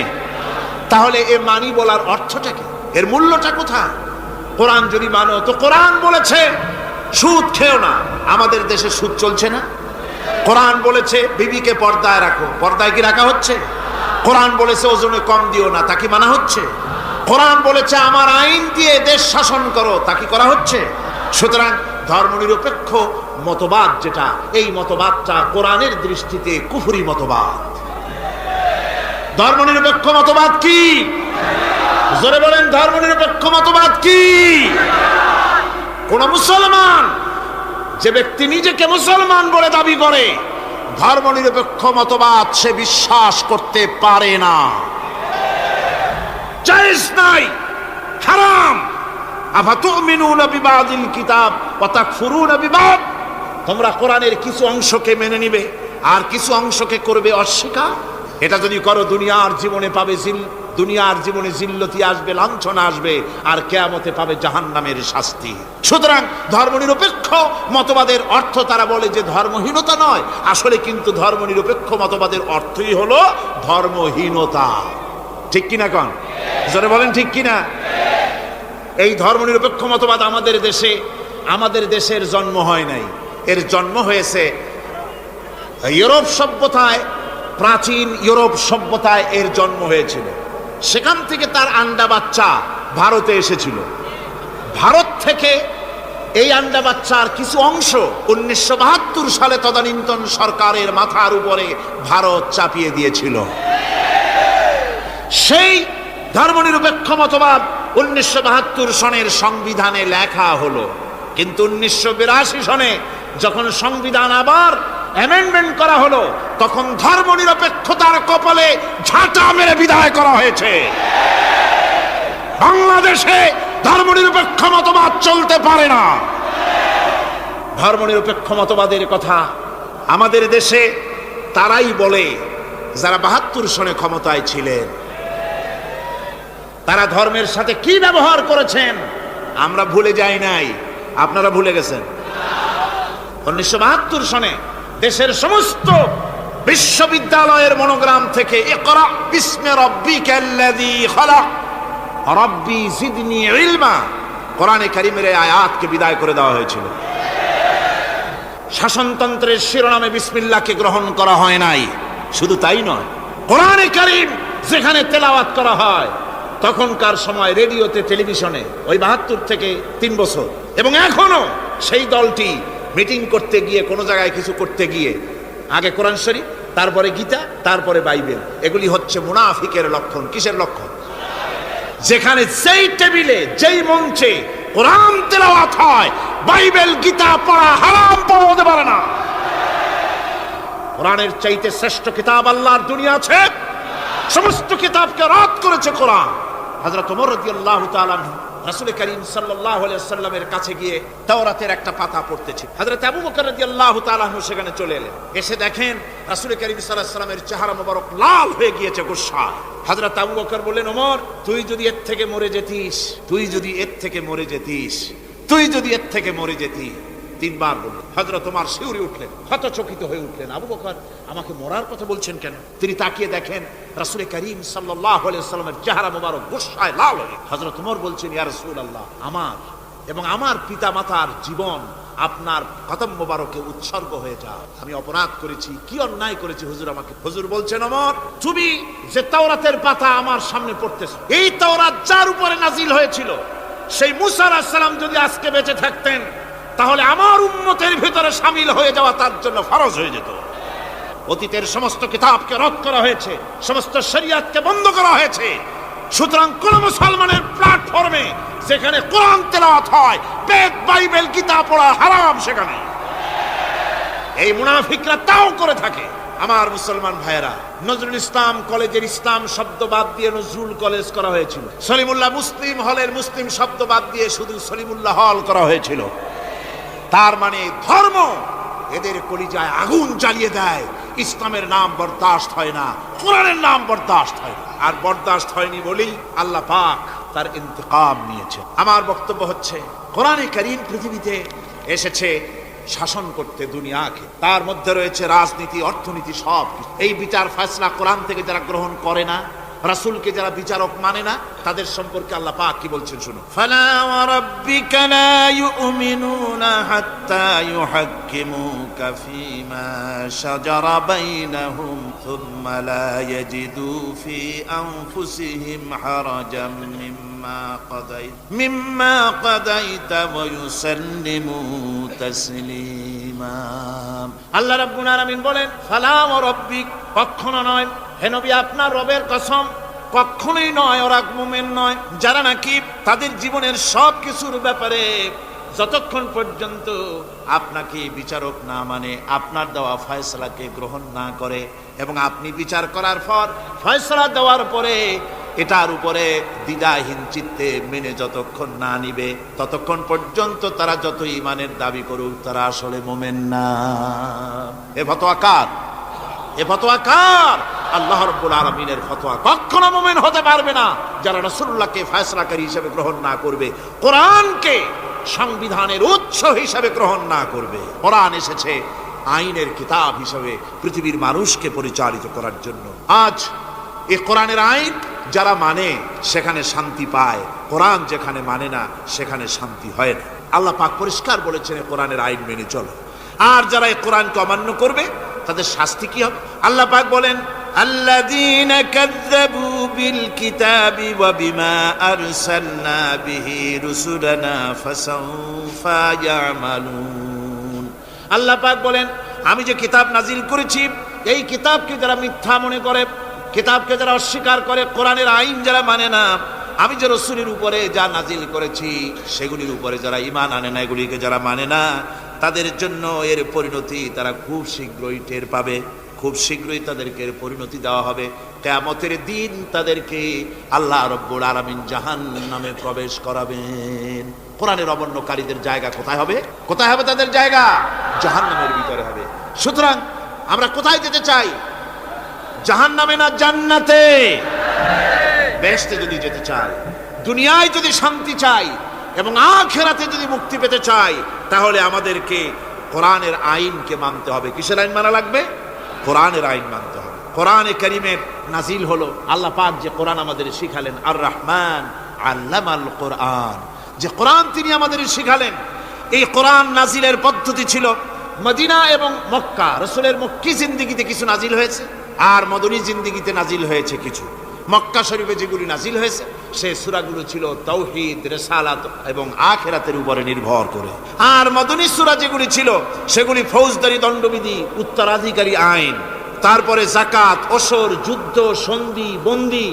তাহলে এ মানি বলার অর্থটা কি? এর মূল্যটা কোথায়? কোরআন যদি মানো তো কোরআন বলেছে সুদ খেও না, আমাদের দেশে সুদ চলছে না। কোরআন বলেছে বিবিকে পর্দায় রাখো, পর্দায় কি রাখা হচ্ছে? কোরআন বলেছে ওজনে কম দিও না, তা কি মানা হচ্ছে? কোরআন বলেছে আমার আইন দিয়ে দেশ শাসন করো, তা কি করা হচ্ছে? সুতরাং ধর্মনিরপেক্ষ মতবাদ যেটা, এই মতবাদটা কোরআনের দৃষ্টিতে কুফরি মতবাদ। ধর্মনিরপেক্ষ মতবাদ কি? জোরে বলেন, ধর্মনিরপেক্ষ মতবাদ কি? কোন মুসলমান, যে ব্যক্তি নিজেকে মুসলমান বলে দাবি করে, ধর্মনিরপেক্ষ মতবাদ সে বিশ্বাস করতে পারে না, জায়েজ নাই, হারাম। আফাতুমিনুনা বিবাদিল কিতাব ওয়া তাকফুরুনা বিবাদ, তোমরা কোরআনের কিছু অংশকে মেনে নিবে আর কিছু অংশকে করবে অস্বীকার। এটা যদি করো দুনিয়ার জীবনে পাবে দুনিয়ার জীবনে জিল্লতি আসবে, লাঞ্ছনা আসবে, আর কিয়ামতে পাবে জাহান্নামের শাস্তি। সুতরাং ধর্মনিরপেক্ষ মতবাদের অর্থ, তারা বলে যে ধর্মহীনতা নয়, আসলে কিন্তু ধর্মনিরপেক্ষ মতবাদের অর্থই হলো ধর্মহীনতা। ঠিক কিনা কন? জোরে বলেন ঠিক কিনা? এই ধর্মনিরপেক্ষ মতবাদ আমাদের দেশের জন্ম হয় নাই, এর জন্ম হয়েছে ইউরোপ সভ্যতায়। প্রাচীন ইউরোপ সভ্যতায় এর জন্ম হয়েছিল, সেখান থেকে তার আন্ডা বাচ্চা ভারতে এসেছিল। ভারত থেকে এই আন্ডা বাচ্চার কিছু অংশ 1972 সালে তদানীন্তন সরকারের মাথার উপরে ভারত চাপিয়ে দিয়েছিল। সেই ধর্মনিরপেক্ষ মতবাদ 1972 সনের সংবিধানে লেখা হলো, কিন্তু 1982 সনে যখন সংবিধান আবার অ্যামেন্ডমেন্ট করা হলো, তখন ধর্মনিরপেক্ষতার কপালে ঝাঁটা মেরে বিদায় করা হয়েছে। বাংলাদেশে ধর্মনিরপেক্ষ মতবাদ চলতে পারে না। ধর্মনিরপেক্ষ মতবাদের কথা আমাদের দেশে তারাই বলে যারা 72 সনে ক্ষমতায় ছিলেন। তারা ধর্মের সাথে কি ব্যবহার করেছেন আমরা ভুলে যাই নাই, আপনারা ভুলে গেছেন। 1972 সনে দেশের সমস্ত বিশ্ববিদ্যালয়ের মনোগ্রাম থেকে ইকরা বিসমি রাব্বিকাল্লাযী খালাক রব্বি জিদনি ইলমা কোরআনে কারীমের এই আয়াতকে বিদায় করে দেওয়া হয়েছিল। শাসনতন্ত্রের শিরোনামে বিসমিল্লাহকে গ্রহণ করা হয় নাই। শুধু তাই নয়, কোরআনে কারীম যেখানে তেলাওয়াত করা হয় তখনকার সময় রেডিওতে, টেলিভিশনে ওই 72 থেকে 3 বছর, এবং এখনো সেই দলটি মিটিং করতে গিয়ে, কোনো জায়গায় কিছু করতে গিয়ে আগে কোরআন শরীফ, তারপরে গীতা, তারপরে বাইবেল, এগুলি হচ্ছে মুনাফিকের লক্ষণ। কিসের লক্ষণ? যেখানে যেই টেবিলে, যেই মঞ্চে কোরআন তেলাওয়াত হয়, বাইবেল গীতা পড়া হারাম, পড়া হতে পারে না। কোরআনের চাইতে শ্রেষ্ঠ কিতাব আল্লাহর দুনিয়া আছে? সমস্ত কিতাবকে রদ করেছে কোরআন। হযরত ওমর রাদিয়াল্লাহু তাআলা রাসূল করিম সাল্লাল্লাহু আলাইহি ওয়াসাল্লামের কাছে গিয়ে তাওরাতের একটা পাতা পড়তেছে। হযরত আবু বকর রাদিয়াল্লাহু তাআলা সেখানে চলে এলেন। এসে দেখেন রাসূল করিম সাল্লাল্লাহু আলাইহি ওয়াসাল্লামের চেহারা মোবারক লাল হয়ে গিয়েছে গুসায়। হযরত আবু বকর বললেন, ওমর, তুই যদি এর থেকে মরে যেতিস, তুই যদি এর থেকে মরে যেতিস, তুই যদি এর থেকে মরে যেতি। 3 বার বললেন। হযরত ওমর শিউরে উঠলেন, হতচকিত হয়ে উঠলেন। আবু বকর আমাকে মরার কথা বলছেন কেন? তিনি তাকিয়ে দেখেন রাসূল করিম সাল্লাল্লাহু আলাইহি ওয়াসাল্লামের চেহারা মোবারক গুসায় লাল হয়ে। হযরত ওমর বলছেন, ইয়া রাসূলুল্লাহ, আমার এবং আমার পিতামাতার জীবন আপনার কদম মোবারকে উৎসর্গ হয়ে যাও। আমি অপরাধ করেছি, কি অন্যায় করেছি হুজুর আমাকে। হুজুর বলছেন, ওমর, তুমি যে তাওরাতের পাতা আমার সামনে পড়তেছো, এই তাওরাত যার উপরে নাজিল হয়েছিল, সেই মুসা আলাইহিস সালাম যদি আজকে বেঁচে থাকতেন, তাহলে আমার উম্মতের ভিতরে শামিল হয়ে যাওয়া তার জন্য ফরজ হয়ে যেত। অতীতের সমস্ত কিতাবকে রদ করা হয়েছে, সমস্ত শরিয়াতকে বন্ধ করা হয়েছে। সুতরাং কোন মুসলমানের প্ল্যাটফর্মে যেখানে কোরআন তেলাওয়াত হয়, বেদ, বাইবেল, গীতা পড়া হারাম সেখানে। এই মুনাফিকরা তাও করে থাকে। আমার মুসলমান ভাইয়েরা, নজরুল ইসলাম কলেজের ইসলাম শব্দ বাদ দিয়ে নজরুল কলেজ করা হয়েছিল। সলিমুল্লাহ মুসলিম হলের মুসলিম শব্দ বাদ দিয়ে শুধু সলিমুল্লাহ হল করা হয়েছিল। তার মানে ধর্ম এদের কলিজায় আগুন জ্বালিয়ে দেয়। ইসলামের নাম বরদাস্ত হয় না, কোরআনের নাম বরদাস্ত হয় না। আর বরদাস্ত হয়নি বলেই আল্লাহ পাক তার ইন্তেকাম নিয়েছে। আমার বক্তব্য হচ্ছে, কোরআনে কারীম পৃথিবীতে এসেছে শাসন করতে দুনিয়াকে। তার মধ্যে রয়েছে রাজনীতি, অর্থনীতি, সব। এই বিচার ফয়সালা কোরআন থেকে যারা গ্রহণ করে না, রাসূলকে যারা বিচারক মানে না, তাদের সম্পর্কে আল্লাহ পাক কি বলছেন শুনুন। ফালা ওয়া রাব্বিকা লা ইউমিনুনা হাত্তা ইউহাক্কিমুকা ফীমা শাজারা বাইনাহুম সুম্মা লা ইয়াজিদু ফী আনফুসিহিম হারাজাম মিম্মা কাদাইতা ওয়া ইউসাল্লিমু তাসলিমা। আল্লাহ রাব্বুল আলামিন বলেন, ফালা ওয়া রাব্বিক, কখনো নয় হে নবী, আপনার রবের কসম, কখনোই নয়, ওরা মুমিন নয় যারা নাকি তাদের জীবনের সব কিছুর ব্যাপারে যতক্ষণ পর্যন্ত আপনাকে বিচারক না মানে, আপনার দেওয়া ফয়সালাকে গ্রহণ না করে, এবং আপনি বিচার করার পর ফয়সালা দেওয়ার পরে এটার উপরে দ্বিধাহীন চিত্তে মেনে যতক্ষণ না নিবে, ততক্ষণ পর্যন্ত তারা যত ঈমানের দাবি করুক, তারা আসলে মুমিন না। এ ফতোয়া কার? এ ফতোয়া কার? আল্লাহ রাব্বুল আলামিনের ফতোয়া। কখনো মুমিন হতে পারবে না যারা রাসূলুল্লাহকে ফয়সালাকারী হিসেবে গ্রহণ না করবে, কোরআনকে সংবিধানের উৎস হিসেবে গ্রহণ না করবে। কোরআন এসেছে আইনের কিতাব হিসেবে পৃথিবীর মানুষকে পরিচালিত করার জন্য। আজ এই কোরআনের আইন যারা মানে সেখানে শান্তি পায়, কোরআন যেখানে মানে না সেখানে শান্তি হয় না। আল্লাহ পাক পরিষ্কার বলেছেন কোরআনের আইন মেনে চলো। আর যারা এই কোরআনকে অমান্য করবে তাদের শাস্তি কি হবে? আল্লাহ পাক বলেন, আল্লাযীনা কাযযাবু বিল কিতাবি ওয়া বিমা আরসালনা বিহি রুসুলানা ফাসাউফা ইয়ামালুন। আল্লাহ পাক বলেন, আমি যে কিতাব নাজিল করেছি এই কিতাবকে যারা মিথ্যা মনে করে, কিতাবকে যারা অস্বীকার করে, কোরআনের আইন যারা মানে না, আমি যে রসুলের উপরে যা নাজিল করেছি সেগুলির উপরে যারা ঈমান আনে না, এগুলিকে যারা মানে না, তাদের জন্য এর পরিণতি তারা খুব শীঘ্রই টের পাবে। খুব শীঘ্রই তাদেরকে এর পরিণতি দেওয়া হবে। কিয়ামতের দিন তাদেরকে আল্লাহ রব্বুল আলামিন জাহান্নামে প্রবেশ করাবেন। কোরআনের অমান্যকারীদের জায়গা কোথায় হবে? কোথায় হবে তাদের জায়গা? জাহান্নামের ভিতরে হবে। সুতরাং আমরা কোথায় যেতে চাই? জাহান্নামে না জান্নাতে? বেহেশতে যদি যেতে চাই, দুনিয়ায় যদি শান্তি চাই এবং আখিরাতে যদি মুক্তি পেতে চাই, তাহলে আমাদেরকে কোরআনের আইনকে মানতে হবে। কিসের আইন মানা লাগবে? কোরআনের আইন মানতে হবে। কোরআনে কারীমের নাজিল হলো, আল্লাহ পাক যে কোরআন আমাদের শিখালেন, আর রহমান আল্লামাল কোরআন, যে কোরআন তিনি আমাদের শিখালেন। এই কোরআন নাজিলের পদ্ধতি ছিল মদিনা এবং মক্কা। রাসূলের মক্কি জিন্দেগিতে কিছু নাজিল হয়েছে, আর মদনী জিন্দেগিতে নাজিল হয়েছে কিছু। মক্কা শরীফে যেগুলি নাজিল হয়েছে সেই সূরাগুলো ছিল তাওহীদ, রিসালাত এবং আখিরাতের উপরে নির্ভর করে। আর মদনী সূরা যেগুলি ছিল সেগুলি ফৌজদারি দণ্ডবিধি, উত্তরাধিকারী আইন, তারপরে যাকাত, ওসর, যুদ্ধ, সন্ধি, বন্দি,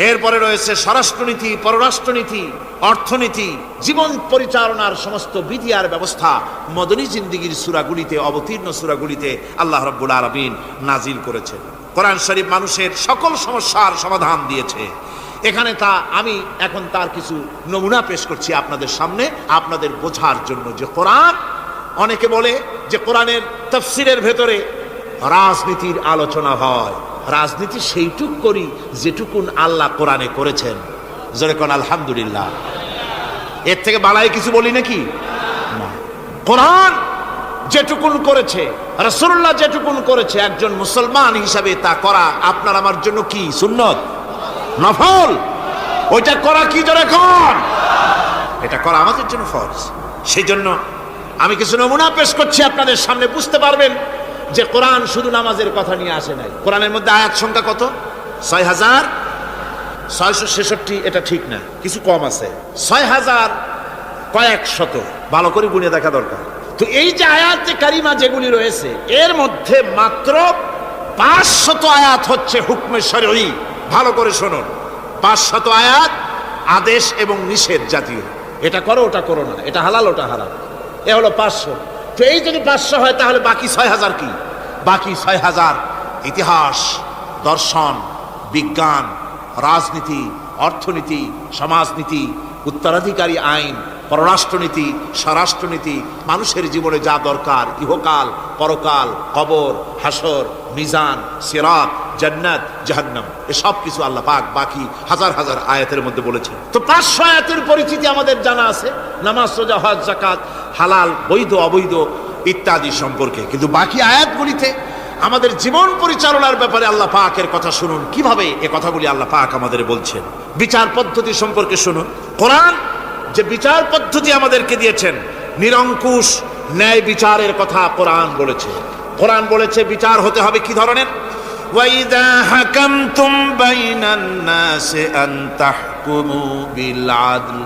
এরপরে রয়েছে স্বরাষ্ট্রনীতি, পররাষ্ট্রনীতি, অর্থনীতি, জীবন পরিচালনার সমস্ত বিধি আর ব্যবস্থা মদনী জিন্দেগির সূরাগুলিতে, অবতীর্ণ সূরাগুলিতে আল্লাহ রাব্বুল আলামিন নাজিল করেছেন। কোরআন শরীফ মানুষের সকল সমস্যার সমাধান দিয়েছে। এখানে আমি এখন তার কিছু নমুনা পেশ করছি আপনাদের সামনে, আপনাদের বোঝার জন্য যে কোরআন, অনেকে বলে যে কোরআনের তাফসীরের ভেতরে রাজনীতির আলোচনা হয়। রাজনীতি সেইটুক করি যেটুকুন আল্লাহ কোরআনে করেছেন। জোরে কোন আলহামদুলিল্লাহ। এর থেকে বালাই কিছু বলি নাকি? না। কোরআন যেটুকুন করেছে, রাসূলুল্লাহ যেটুকুন করেছে, একজন মুসলমান হিসাবে তা করা আপনার আমার জন্য কি? সুন্নত, নফল। ওইটা করা কি? জোরে কোন। এটা করা আমাদের জন্য ফরজ। সেই জন্য আমি কিছু নমুনা পেশ করছি আপনাদের সামনে, বুঝতে পারবেন যে কোরআন শুধু নামাজের কথা নিয়ে আসে নাই। কোরআনের মধ্যে আয়াত সংখ্যা কত? ৬,৬৬৬। এটা ঠিক না, কিছু কম আছে। ৬,০০০ কয়েক শত, ভালো করে গুনে দেখা দরকার। তো এই যে আয়াতে কারিমা যেগুলি রয়েছে, এর মধ্যে মাত্র ৫০০ আয়াত হচ্ছে হুকমে শরঈ। ভালো করে শুনুন, ৫০০ আয়াত আদেশ এবং নিষেধ জাতীয়। এটা করো, ওটা করো না, এটা হালাল, ওটা হারাম। এ হলো ৫০০। তো এই যদি ৫০০ হয় তাহলে বাকি ৬,০০০ কি? বাকি ৬,০০০ ইতিহাস, দর্শন, বিজ্ঞান, রাজনীতি, অর্থনীতি, সমাজনীতি, উত্তরাধিকারী আইন, পররাষ্ট্রনীতি, স্বরাষ্ট্রনীতি, মানুষের জীবনে যা দরকার, ইহকাল, পরকাল, কবর, হাসর, মিজান, সিরাত, জান্নাত, জাহান্নাম, এসব কিছু আল্লাহ পাক বাকি হাজার হাজার আয়াতের মধ্যে বলেছেন। তো ৫০০ আয়াতের পরিচিতি আমাদের জানা আছে, নামাজ, রোজা, হজ, যাকাত, হালাল, বৈধ, অবৈধ ইত্যাদি সম্পর্কে। কিন্তু বাকি আয়াতগুলিতে আমাদের জীবন পরিচালনার ব্যাপারে আল্লাহ পাকের কথা শুনুন, কিভাবে এ কথাগুলি আল্লাহ পাক আমাদের বলছেন। বিচার পদ্ধতি সম্পর্কে শুনুন। কোরআন যে বিচার পদ্ধতি আমাদেরকে দিয়েছেন, নিরঙ্কুশ ন্যায় বিচারের কথা কোরআন বলেছে। কোরআন বলেছে বিচার হতে হবে কি ধরনের? ওয়াইদা হাকামতুম বাইনান নাসি আন তাহকুমু বিল আদল।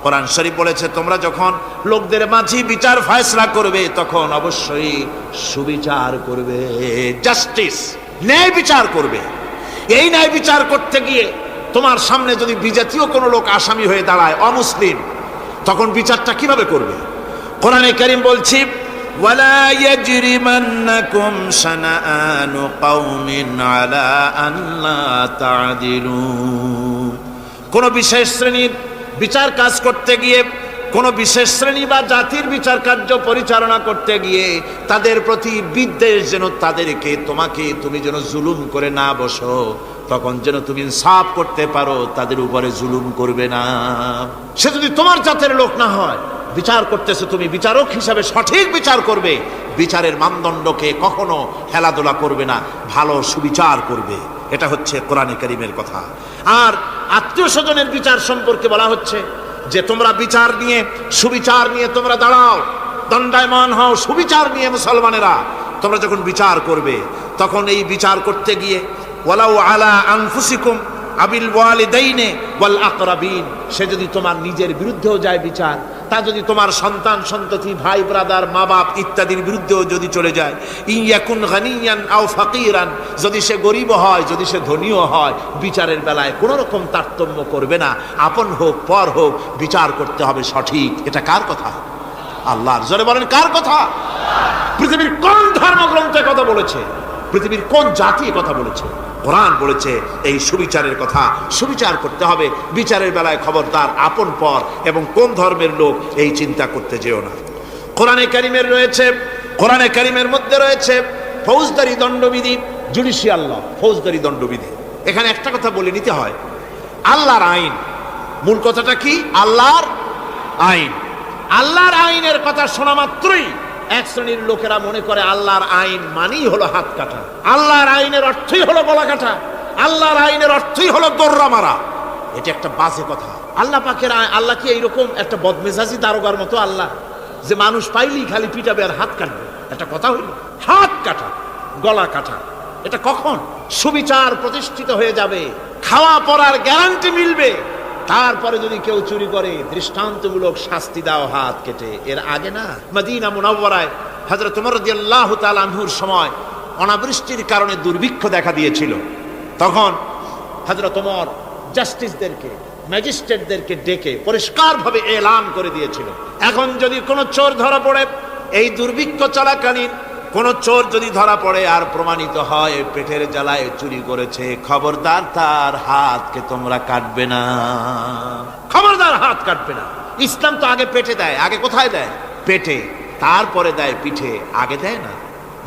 কোরআন শরীফ বলেছে তোমরা যখন লোকদের মাঝে বিচার ফয়সালা করবে তখন অবশ্যই সুবিচার করবে, জাস্টিস, ন্যায় বিচার করবে। এই ন্যায় বিচার করতে গিয়ে তোমার সামনে যদি বিজাতীয় কোনো লোক আসামি হয়ে দাঁড়ায়, অমুসলিম, তখন বিচারটা কিভাবে করবে? কোরআনে কারীম বলছি, ওয়ালা ইয়াজরিমান্নাকুম শানাআনু কওমিন আলা আল্লা তা'দিলু। কোন বিশেষ শ্রেণীর বিচার কাজ করতে গিয়ে, কোন বিশেষ শ্রেণী বা জাতির বিচার কার্য পরিচালনা করতে গিয়ে তাদের প্রতি বিদ্বেষ যেন তাদেরকে, তুমি যেন জুলুম করে না বসো, তখন যেন তুমি ইনসাফ করতে পারো, তাদের উপরে জুলুম করবে না। সে যদি তোমার জাতের লোক না হয়, বিচার করতেছে, তুমি বিচারক হিসাবে সঠিক বিচার করবে, বিচারের মানদণ্ডকে কখনো খেলাধুলা করবে না, ভালো সুবিচার করবে। এটা হচ্ছে কোরআনে কারীমের কথা। আর আত্মীয় স্বজনের বিচার সম্পর্কে বলা হচ্ছে যে তোমরা বিচার নিয়ে, সুবিচার নিয়ে তোমরা দাঁড়াও, দণ্ডায়মান হও সুবিচার নিয়ে। মুসলমানেরা তোমরা যখন বিচার করবে তখন এই বিচার করতে গিয়ে ওয়ালাউ আলা আনফুসিকুম আবিল ওয়ালিদাইনে ওয়াল আকরাবিন, সে যদি তোমার নিজের বিরুদ্ধেও যায় বিচার, তা যদি তোমার সন্তান সন্ততি ভাই ব্রাদার মা বাপ ইত্যাদির বিরুদ্ধেও যদি চলে যায়, ইয়াকুন গানিয়ান আও ফাকিরান, যদি সে গরিব হয় যদি সে ধনীও হয়, বিচারের বেলায় কোনো রকম তারতম্য করবে না, আপন হোক পর হোক বিচার করতে হবে সঠিক। এটা কার কথা? আল্লাহর। জোরে বলেন কার কথা? পৃথিবীর কোন ধর্মগ্রন্থে কথা বলেছে? পৃথিবীর কোন জাতি কথা বলেছে? কোরআন বলেছে এই সুবিচারের কথা। সুবিচার করতে হবে, বিচারের বেলায় খবরদার আপন পর এবং কোন ধর্মের লোক এই চিন্তা করতে যেও না। কোরআনে কারীমের রয়েছে, কোরআনে কারীমের মধ্যে রয়েছে ফৌজদারি দণ্ডবিধি, জুডিশিয়াল ল, ফৌজদারি দণ্ডবিধি। এখানে একটা কথা বলে নিতে হয়, আল্লাহর আইন। মূল কথাটা কি? আল্লাহর আইন। আল্লাহর আইনের কথা শোনা মাত্রই এক শ্রেণীর লোকেরা মনে করে আল্লাহর আইন মানেই হলো হাত কাটা, আল্লাহর আইনের অর্থই হলো গলা কাটা, আল্লাহর আইনের অর্থই হলো দৌড়া মারা। এটা একটা বাজে কথা। আল্লাহ পাকের আল্লাহ কি এইরকম একটা বদমেজাজি দারোগার মতো আল্লাহ যে মানুষ পাইলেই খালি পিটাবে আর হাত কাটবে? একটা কথা হইল? হাত কাটা গলা কাটা এটা কখন? সুবিচার প্রতিষ্ঠিত হয়ে যাবে, খাওয়া পরার গ্যারান্টি মিলবে, তারপরে যদি কেউ চুরি করে দৃষ্টান্তমূলক শাস্তি দাও হাত কেটে। এর আগে না। মদিনা মুনাওয়ারায় হযরত ওমর রাদিয়াল্লাহু তাআলা আনহুর সময় অনাবৃষ্টির কারণে দুর্ভিক্ষ দেখা দিয়েছিল। তখন হযরত ওমর জাস্টিসদেরকে, ম্যাজিস্ট্রেটদেরকে ডেকে পরিষ্কারভাবে এলান করে দিয়েছিল, এখন যদি কোনো চোর ধরা পড়ে, এই দুর্ভিক্ষ চলাকালীন কোন চোর যদি ধরা পড়ে আর প্রমাণিত হয় পেটের জ্বালায় চুরি করেছে, খবরদার তার হাতকে তোমরা কাটবে না, খবরদার হাত কাটবে না। ইসলাম তো আগে পেটে দেয়। আগে কোথায় দেয়? পেটে। তারপরে দেয় পিঠে, আগে দেয় না।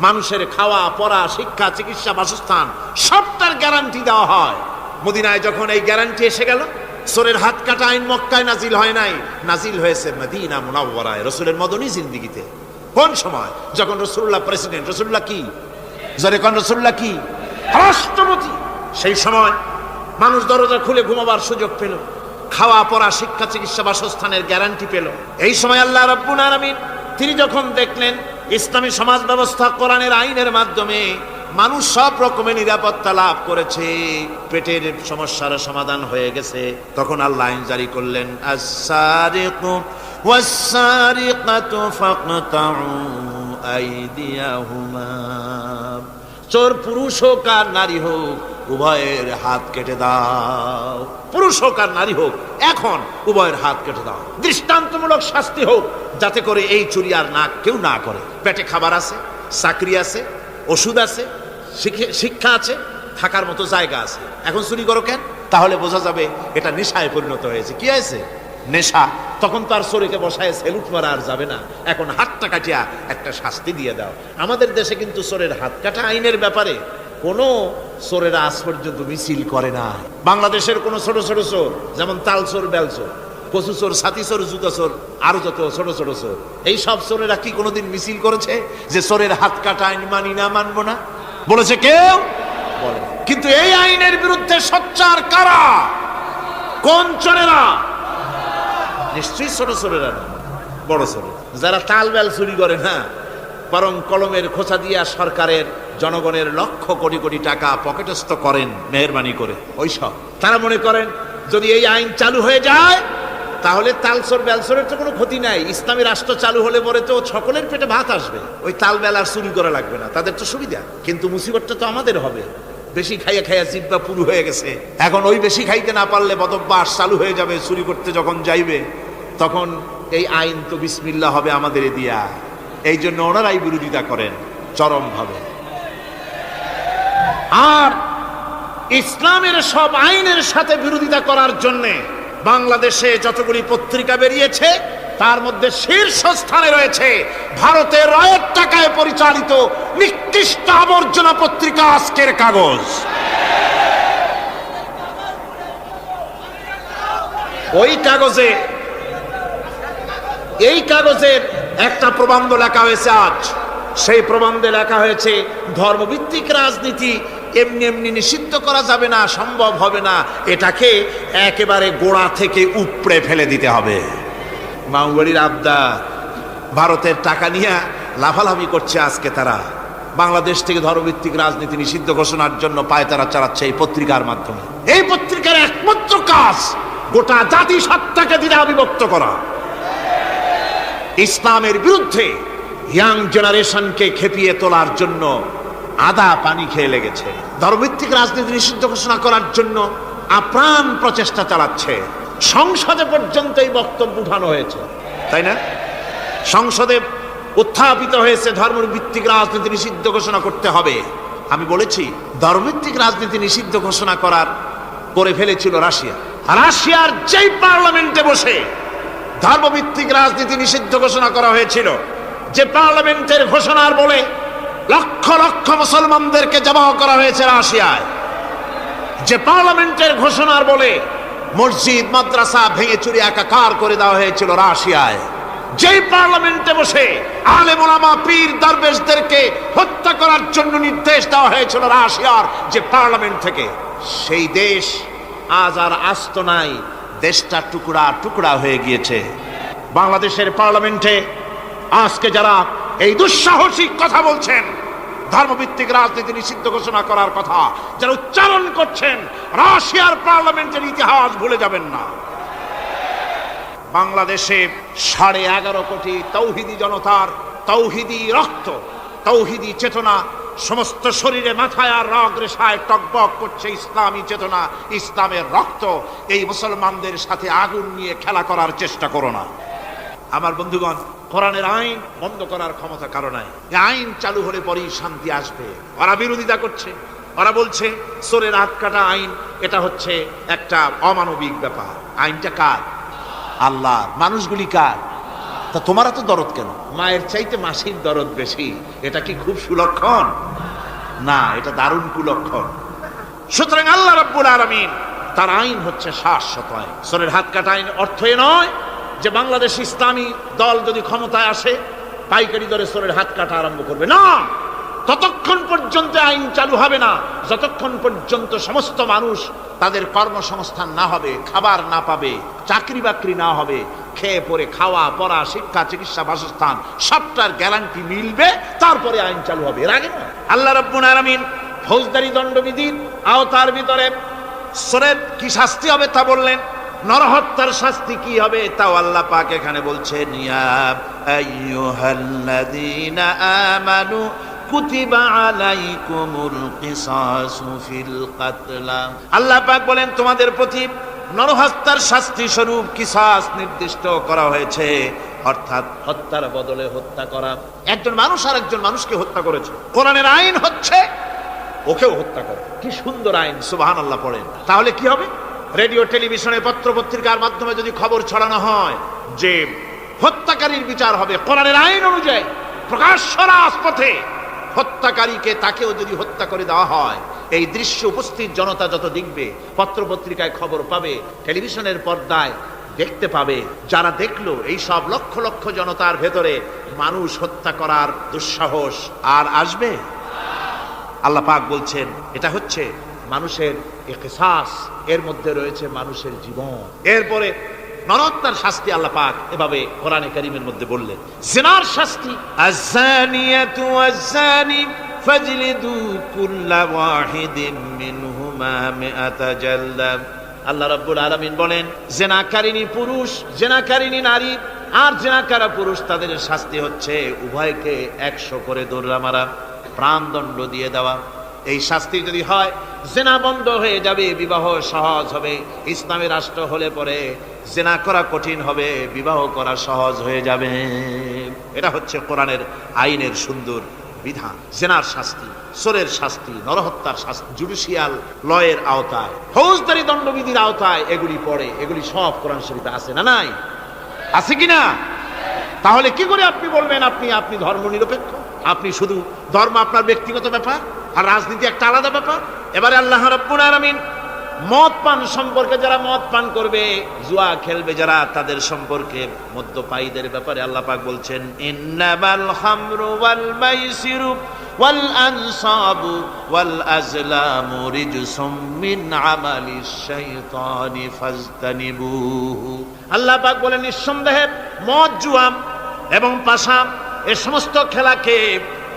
মানুষের খাওয়া পড়া শিক্ষা চিকিৎসা বাসস্থান সবটার গ্যারান্টি দেওয়া হয়। মদিনায় যখন এই গ্যারান্টি এসে গেল, চোরের হাত কাটা আইন মক্কায় নাজিল হয় নাই, নাজিল হয়েছে মদিনা মুনাওয়ারায় রাসূলের মদনী জিন্দেগিতে। কোন সময়? যখন রাসূলুল্লাহ প্রেসিডেন্ট। রাসূলুল্লাহ কি? যারে কোন রাসূলুল্লাহ কি? রাষ্ট্রপতি। সেই সময় মানুষ দরজা খুলে ঘুমাবার সুযোগ পেল, খাওয়া পড়া শিক্ষা চিকিৎসা বাসস্থানের গ্যারান্টি পেল। এই সময় আল্লাহ রাব্বুল আলামিন তিনি যখন দেখলেন ইসলামী সমাজ ব্যবস্থা কোরআনের আইনের মাধ্যমে মানুষ সব রকমের নিরাপত্তা লাভ করেছে, পেটের সমস্যার সমাধান হয়ে গেছে, তখন আল্লাহ আইন জারি করলেন, আস-সারিকু ওয়াস-সারিকাতু ফাকতাউ আইদিয়াহুমা, চোর পুরুষ হোক আর নারী হোক উভয়ের হাত কেটে দাও। পুরুষ হোক আর নারী হোক এখন উভয়ের হাত কেটে দাও। দৃষ্টান্তমূলক শাস্তি হোক যাতে করে এই চুরি আর না কেউ না করে। পেটে খাবার আছে, চাকরি আছে, ওষুধ আছে, শিক্ষা আছে, থাকার মতো জায়গা আছে, এখন চুরি করো কেন? তাহলে বোঝা যাবে এটা নেশায় পরিণত হয়েছে। কি হয়েছে? নেশা। তখন তো আর চোরকে বসায় সেলুট মারা আর যাবে না, এখন হাতটা কাটিয়া একটা শাস্তি দিয়ে দাও। আমাদের দেশে কিন্তু চোরের হাত কাটা আইনের ব্যাপারে কোনো চোরেরা আজ পর্যন্ত মিছিল করে না। বাংলাদেশের কোনো ছোট ছোট চোর, যেমন তাল চোর, বেল চোর, কচু চোর, ছাতি চোর, জুতা চোর, আরো যত ছোট ছোট চোর, এই সব চোরেরা কি কোনোদিন মিছিল করেছে যে চোরের হাত কাটা আইন মানি না, মানবো না? বলেছে কেউ? বলে। কিন্তু এই আইনের বিরুদ্ধে সোচ্চার কারা? কোন চোরেরা? নিশ্চয়ই ছোট চোরেরা না, বড় চোর। যারা তাল বেল চুরি করে না, বরং কলমের খোঁচা দিয়া সরকারের জনগণের লক্ষ কোটি কোটি টাকা পকেটস্থ করেন মেহেরবানি করে, ওই সব। তারা মনে করেন যদি এই আইন চালু হয়ে যায় তাহলে তালচোর বেলচোরের তো কোনো ক্ষতি নাই, ইসলামী রাষ্ট্র চালু হলে পরে তো সকলের পেটে ভাত আসবে, ওই তাল বেল আর চুরি করা লাগবে না, তাদের তো সুবিধা। কিন্তু মুসিবতটা তো আমাদের হবে। বেশি খাইয়া খাইয়া জিব্বা পুরু হয়ে গেছে, এখন ওই বেশি খাইতে না পারলে বদভ্যাস চালু হয়ে যাবে। চুরি করতে যখন যাইবে তখন এই আইন তো বিসমিল্লাহ হবে আমাদের দিয়া। এই জন্য ওনারাই বিরোধিতা করেন চরমভাবে। আর ইসলামের সব আইনের সাথে বিরোধিতা করার জন্যে বাংলাদেশে যতগুলি পত্রিকা বেরিয়েছে তার মধ্যে শীর্ষস্থানে রয়েছে ভারতের রায়ের টাকায় পরিচালিত নিকৃষ্ট আবর্জনা পত্রিকা আজকের কাগজ। এই কাগজের একটা প্রবন্ধ লেখা হয়েছে আজ। সেই প্রবন্ধে লেখা হয়েছে ধর্মভিত্তিক রাজনীতি এমনি এমনি নিষিদ্ধ করা যাবে না, সম্ভব হবে না, এটাকে একেবারে গোড়া থেকে উপড়ে ফেলে দিতে হবে। মাওবাড়ির আবদার, ভারতের টাকা নিয়ে লাফালাফি করছে আজকে তারা। বাংলাদেশ থেকে ধর্মভিত্তিক রাজনীতি নিষিদ্ধ ঘোষণার জন্য পায়তারা চালাচ্ছে এই পত্রিকার মাধ্যমে। এই পত্রিকার একমাত্র কাজ গোটা জাতিসত্তাকে দ্বিধা বিভক্ত করা, ইসলামের বিরুদ্ধে ইয়াং জেনারেশনকে খেপিয়ে তোলার জন্য আদা পানি খেয়ে লেগেছে। ধর্মভিত্তিক রাজনীতি নিষিদ্ধ ঘোষণা করার জন্য আপ্রাণ প্রচেষ্টা চালাচ্ছে। সংসদে পর্যন্ত এই বক্তব্য উঠানো হয়েছে, তাই না? সংসদে উত্থাপিত হয়েছে ধর্মভিত্তিক রাজনীতি নিষিদ্ধ ঘোষণা করতে হবে। আমি বলেছি ধর্মভিত্তিক রাজনীতি নিষিদ্ধ ঘোষণা করে ফেলেছিল রাশিয়া। রাশিয়ার যেই পার্লামেন্টে বসে ধর্মভিত্তিক রাজনীতি নিষিদ্ধ ঘোষণা করা হয়েছিল, যে পার্লামেন্টের ঘোষণার বলে লক্ষ লক্ষ মুসলমানদেরকে জবাহ করা হয়েছে রাশিয়ায়, যে পার্লামেন্টের ঘোষণার বলে মসজিদ মাদ্রাসা ভেঙে চুরি একাকার করে দেওয়া হয়েছিল রাশিয়ায়, যেই পার্লামেন্টে বসে আলেম ওলামা পীর দরবেশদেরকে হত্যা করার জন্য নির্দেশ দেওয়া হয়েছিল রাশিয়ার যে পার্লামেন্ট থেকে, সেই দেশ আজ আর আস্ত নাই, দেশটা টুকরা টুকরা হয়ে গিয়েছে। বাংলাদেশের পার্লামেন্টে আজকে যারা এই দুঃসাহসিক কথা বলছেন, ধর্মভিত্তিক রাজনীতি নিষিদ্ধ ঘোষণা করার কথা যারা উচ্চারণ করছেন, রাশিয়ার পার্লামেন্টের ইতিহাস ভুলে যাবেন না। বাংলাদেশে 11.5 কোটি তৌহিদি জনতার তৌহিদি রক্ত, তৌহিদি চেতনা সমস্ত শরীরে মাথায় আর রগ রেশায় টকবক করছে। ইসলামী চেতনা, ইসলামের রক্ত। এই মুসলমানদের সাথে আগুন নিয়ে খেলা করার চেষ্টা করো না। আমার বন্ধুগণ, কোরআনের আইন বন্ধ করার ক্ষমতা কারো নাই। আইন চালু হলে পরেই শান্তি আসবে। ওরা বিরোধিতা করছে, ওরা বলছে চোরের হাত কাটা আইন, এটা হচ্ছে একটা অমানবিক ব্যাপার। আইনটা কার? আল্লাহ। মানুষগুলি কার? তা তোমারা তো দরদ কেন? মায়ের চাইতে মাসির দরদ বেশি। এটা কি খুব সুলক্ষণ? না, এটা দারুণ কুলক্ষণ। সুতরাং আল্লাহ রাব্বুল আলামিন তার আইন হচ্ছে শাশ্বত আইন। চোরের হাত কাটা আইন অর্থ এ নয় যে বাংলাদেশ ইসলামী দল যদি ক্ষমতায় আসে পাইকারি দরে চোরের হাত কাটা আরম্ভ করবে। না, ততক্ষণ পর্যন্ত আইন চালু হবে না যতক্ষণ পর্যন্ত সমস্ত মানুষ তাদের কর্মসংস্থান না হবে, খাবার না পাবে, চাকরি বাকরি না হবে, খেয়ে পরে খাওয়া পড়া শিক্ষা চিকিৎসা বাসস্থান সবটার গ্যারান্টি মিলবে, তারপরে আইন চালু হবে। এর আগে না। আল্লাহ রাব্বুল আলামিন ফৌজদারি দণ্ডবিধির আওতার ভিতরে চোরের কি শাস্তি হবে তা বললেন, নরহত্যার শাস্তি কি হবে তাও আল্লাহ পাক এখানে বলছেন, ইয়া আইয়ুহাল্লাযীনা আমানু কুতিবা আলাইকুমুল কিসাসু ফিল কাতলা। আল্লাহ পাক বলেন তোমাদের প্রতি নরহত্যার শাস্তি স্বরূপ কিসাস নির্দিষ্ট করা হয়েছে, অর্থাৎ হত্যার বদলে হত্যা করা। একজন মানুষ আর একজন মানুষকে হত্যা করেছে, কোরআনের আইন হচ্ছে ওকেও হত্যা করে। কি সুন্দর আইন, সুবহানাল্লাহ পড়েন। তাহলে কি হবে? রেডিও টেলিভিশনে পত্র পত্রিকার মাধ্যমে যদি খবর ছড়ানো হয় যে হত্যাকারীর বিচার হবে কোরআনের আইন অনুযায়ী, প্রকাশ্য রাজপথে হত্যাকারীকে তাকেও যদি হত্যা করে দেওয়া হয়, এই দৃশ্য উপস্থিত জনতা যত দেখবে, পত্র পত্রিকায় খবর পাবে, টেলিভিশনের পর্দায় দেখতে পাবে, যারা দেখলো এই সব লক্ষ লক্ষ জনতার ভেতরে মানুষ হত্যা করার দুঃসাহস আর আসবে? আল্লাহ পাক বলছেন এটা হচ্ছে মানুষের কিসাস, এর মধ্যে রয়েছে মানুষের জীবন। এরপরে নরহত্যার শাস্তি আল্লাহ পাক এভাবে কোরআনে কারীমের মধ্যে বললেন। জিনার শাস্তি, আয-যানিয়াতু ওয়াজ-যানি ফাজলিদু কুল্লা ওয়াহিদিন মিনহুমা মিআতা জালদা। আল্লাহ রাব্বুল আলামিন বলেন জিনাকারিনী পুরুষ, জিনাকারিনী নারী আর জিনাকারা পুরুষ, তাদের শাস্তি হচ্ছে উভয়কে 100 করে দৌড়া মারা, প্রাণদণ্ড দিয়ে দেওয়া। এই শাস্তি যদি হয় জিনা বন্ধ হয়ে যাবে, বিবাহ সহজ হবে। ইসলামী রাষ্ট্র হলে পরে জিনা করা কঠিন হবে, বিবাহ করা সহজ হয়ে যাবে। এটা হচ্ছে কোরআনের আইনের সুন্দর বিধান। জিনার শাস্তি, চোরের শাস্তি, নরহত্যার শাস্তি জুডিশিয়াল লয়ের আওতায়, ফৌজদারি দণ্ডবিধির আওতায় এগুলি পড়ে। এগুলি সব কোরআন শরীফে আছে না নাই? আছে কিনা? তাহলে কি করে আপনি বলবেন আপনি ধর্ম নিরপেক্ষ? আপনি শুধু ধর্ম আপনার ব্যক্তিগত ব্যাপার আর রাজনীতি একটা আলাদা ব্যাপার। এবারে আল্লাহ রাব্বুল আলামিন মদ পান সম্পর্কে, যারা মদ পান করবে, জুয়া খেলবে যারা, তাদের সম্পর্কে মদ্যপায়ীদের ব্যাপারে আল্লাহ পাক বলছেন ইন্নামাল খামরু ওয়াল মাইসিরু ওয়াল আনসাবু ওয়াল আজলামু রিজসুম মিন আমালিশ শাইতানি ফাজতানিবুহু। আল্লাহ পাক বলেন নিঃসন্দেহে মদ, জুয়া এবং পাশা এই সমস্ত খেলাকে,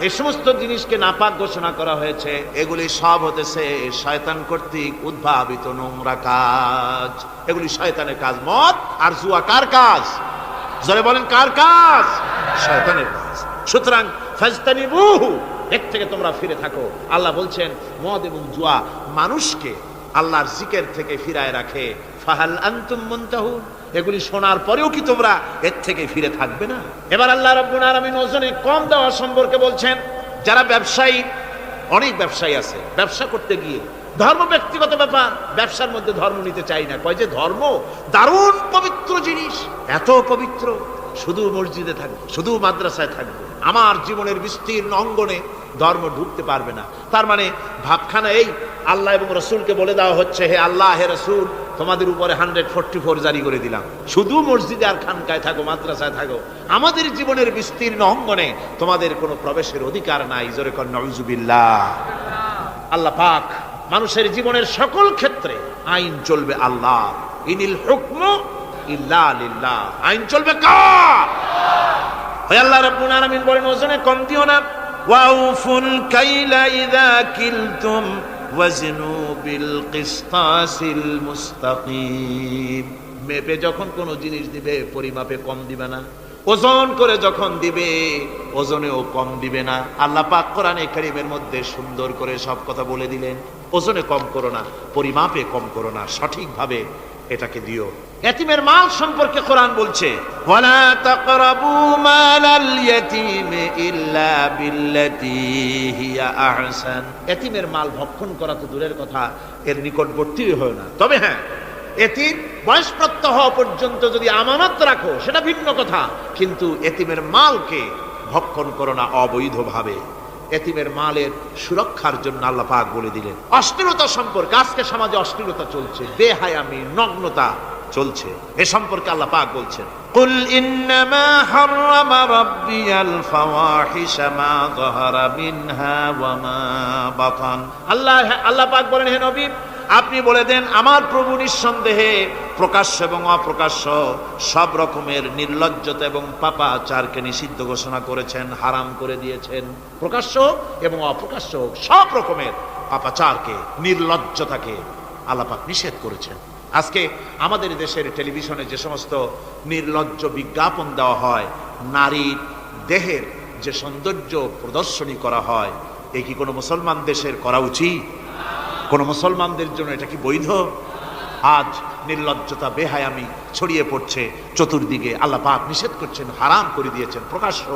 এই সমস্ত জিনিসকে নাপাক ঘোষণা করা হয়েছে। এগুলি সব হতেছে শয়তান কর্তৃক উদ্ভাবিত নোংরা কাজ। এগুলি শয়তানের কাজ। মদ আর জুয়া কার কাজ? জোরে বলেন কার কাজ? শয়তানের কাজ। সুতরাং ফাজতানিবুহু, এর থেকে তোমরা ফিরে থাকো। আল্লাহ বলছেন মদ এবং জুয়া মানুষকে আল্লাহর জিকির থেকে ফিরায় রাখে। ফাহাল আনতুম মুনতাহুন, এগুলি শোনার পরেও কি তোমরা এর থেকে ফিরে থাকবে না? এবার আল্লাহ রাব্বুল আলামিন ওজনে কম দেওয়া সম্পর্কে বলছেন। যারা ব্যবসায়ী, অনেক ব্যবসায়ী আছে, ব্যবসা করতে গিয়ে ধর্ম ব্যক্তিগত ব্যাপার, ব্যবসার মধ্যে ধর্ম নিতে চাই না। কয় যে ধর্ম দারুণ পবিত্র জিনিস, এত পবিত্র, শুধু মসজিদে থাকবে, শুধু মাদ্রাসায় থাকবে, আমার জীবনের বিস্তীর্ণ অঙ্গনে ধর্ম ঢুকতে পারবে না। তার মানে ভাবখানা এই, আল্লাহ এবং রসুলকে বলে দেওয়া হচ্ছে, হে আল্লাহ হে রসুল, তোমাদের উপরে 144 জারি করে দিলাম, শুধু মসজিদে আর খানকায় থাকো, মাদ্রাসায় থাকো, আমাদের জীবনের বিস্তীর্ণ অঙ্গনে তোমাদের কোনো প্রবেশের অধিকার নাই। জোরে কর নাউজুবিল্লাহ। আল্লাহ পাক মানুষের জীবনের সকল ক্ষেত্রে আইন চলবে আল্লাহ। ইনিল হুকমু ইল্লা লিল্লাহ, আইন চলবে কার? ওই আল্লাহ রাব্বুল আলামিন বলেন ওজনে কম দিও না। ওয়াউফুল কাইলা ইযা কিলতুম ওয়াজনু বিল কিসতাসিল মুস্তাকিম। মেপে যখন কোনো জিনিস দিবে পরিমাপে কম দিবে না, ওজন করে যখন দিবে ওজনেও কম দিবে না। আল্লাহ পাক কোরআনে কারীমের মধ্যে সুন্দর করে সব কথা বলে দিলেন। ওজনে কম করো না, পরিমাপে কম করো না, সঠিকভাবে এটাকে দিও। এতিমের মাল সম্পর্কে কোরআন বলছে, ওয়ালা তাকরাবু মালাল ইয়াতীমি ইল্লা বিল্লাতী হিয়া আহসান। এতিমের মাল ভক্ষণ করা তো দূরের কথা, এর নিকটবর্তী হয় না। তবে হ্যাঁ, এতিম বয়সপ্রাপ্ত হওয়া পর্যন্ত যদি আমানত রাখো সেটা ভিন্ন কথা, কিন্তু এতিমের মালকে ভক্ষণ করো না অবৈধভাবে। এতিমের মালের সুরক্ষার জন্য আল্লাহ পাক বলে দিলেন। অশ্লীলতা সম্পর্কে, আজকে সমাজে অশ্লীলতা চলছে, বেহায়ামি, নগ্নতা চলছে, এ সম্পর্কে আল্লাহ পাক বলছেন, কুল ইন্নামা হাররামা রাব্বিয়াল ফাওয়াহিশা মা যাহারা মিনহা ওয়া মা বাতান। আল্লাহ পাক বলেন, হে নবী আপনি বলে দেন, আমার প্রভু নিঃসন্দেহে প্রকাশ্য এবং অপ্রকাশ্য সব রকমের নির্লজ্জতা এবং পাপাচারকে নিষিদ্ধ ঘোষণা করেছেন, হারাম করে দিয়েছেন। প্রকাশ্য এবং অপ্রকাশ্য সব রকমের পাপাচারকে, নির্লজ্জতাকে আল্লাহ পাক নিষেধ করেছেন। আজকে আমাদের দেশের টেলিভিশনে যে সমস্ত নির্লজ্জ বিজ্ঞাপন দেওয়া হয়, নারীর দেহের যে সৌন্দর্য প্রদর্শনী করা হয়, এ কি কোনো মুসলমান দেশের করা উচিত? কোন মুসলমানদের জন্য এটা কি বৈধ? আজ নির্লজ্জতা, বেহায়ামি ছড়িয়ে পড়ছে চতুর্দিকে। আল্লাহ পাক নিষেধ করছেন, হারাম করে দিয়েছেন। প্রকাশ্য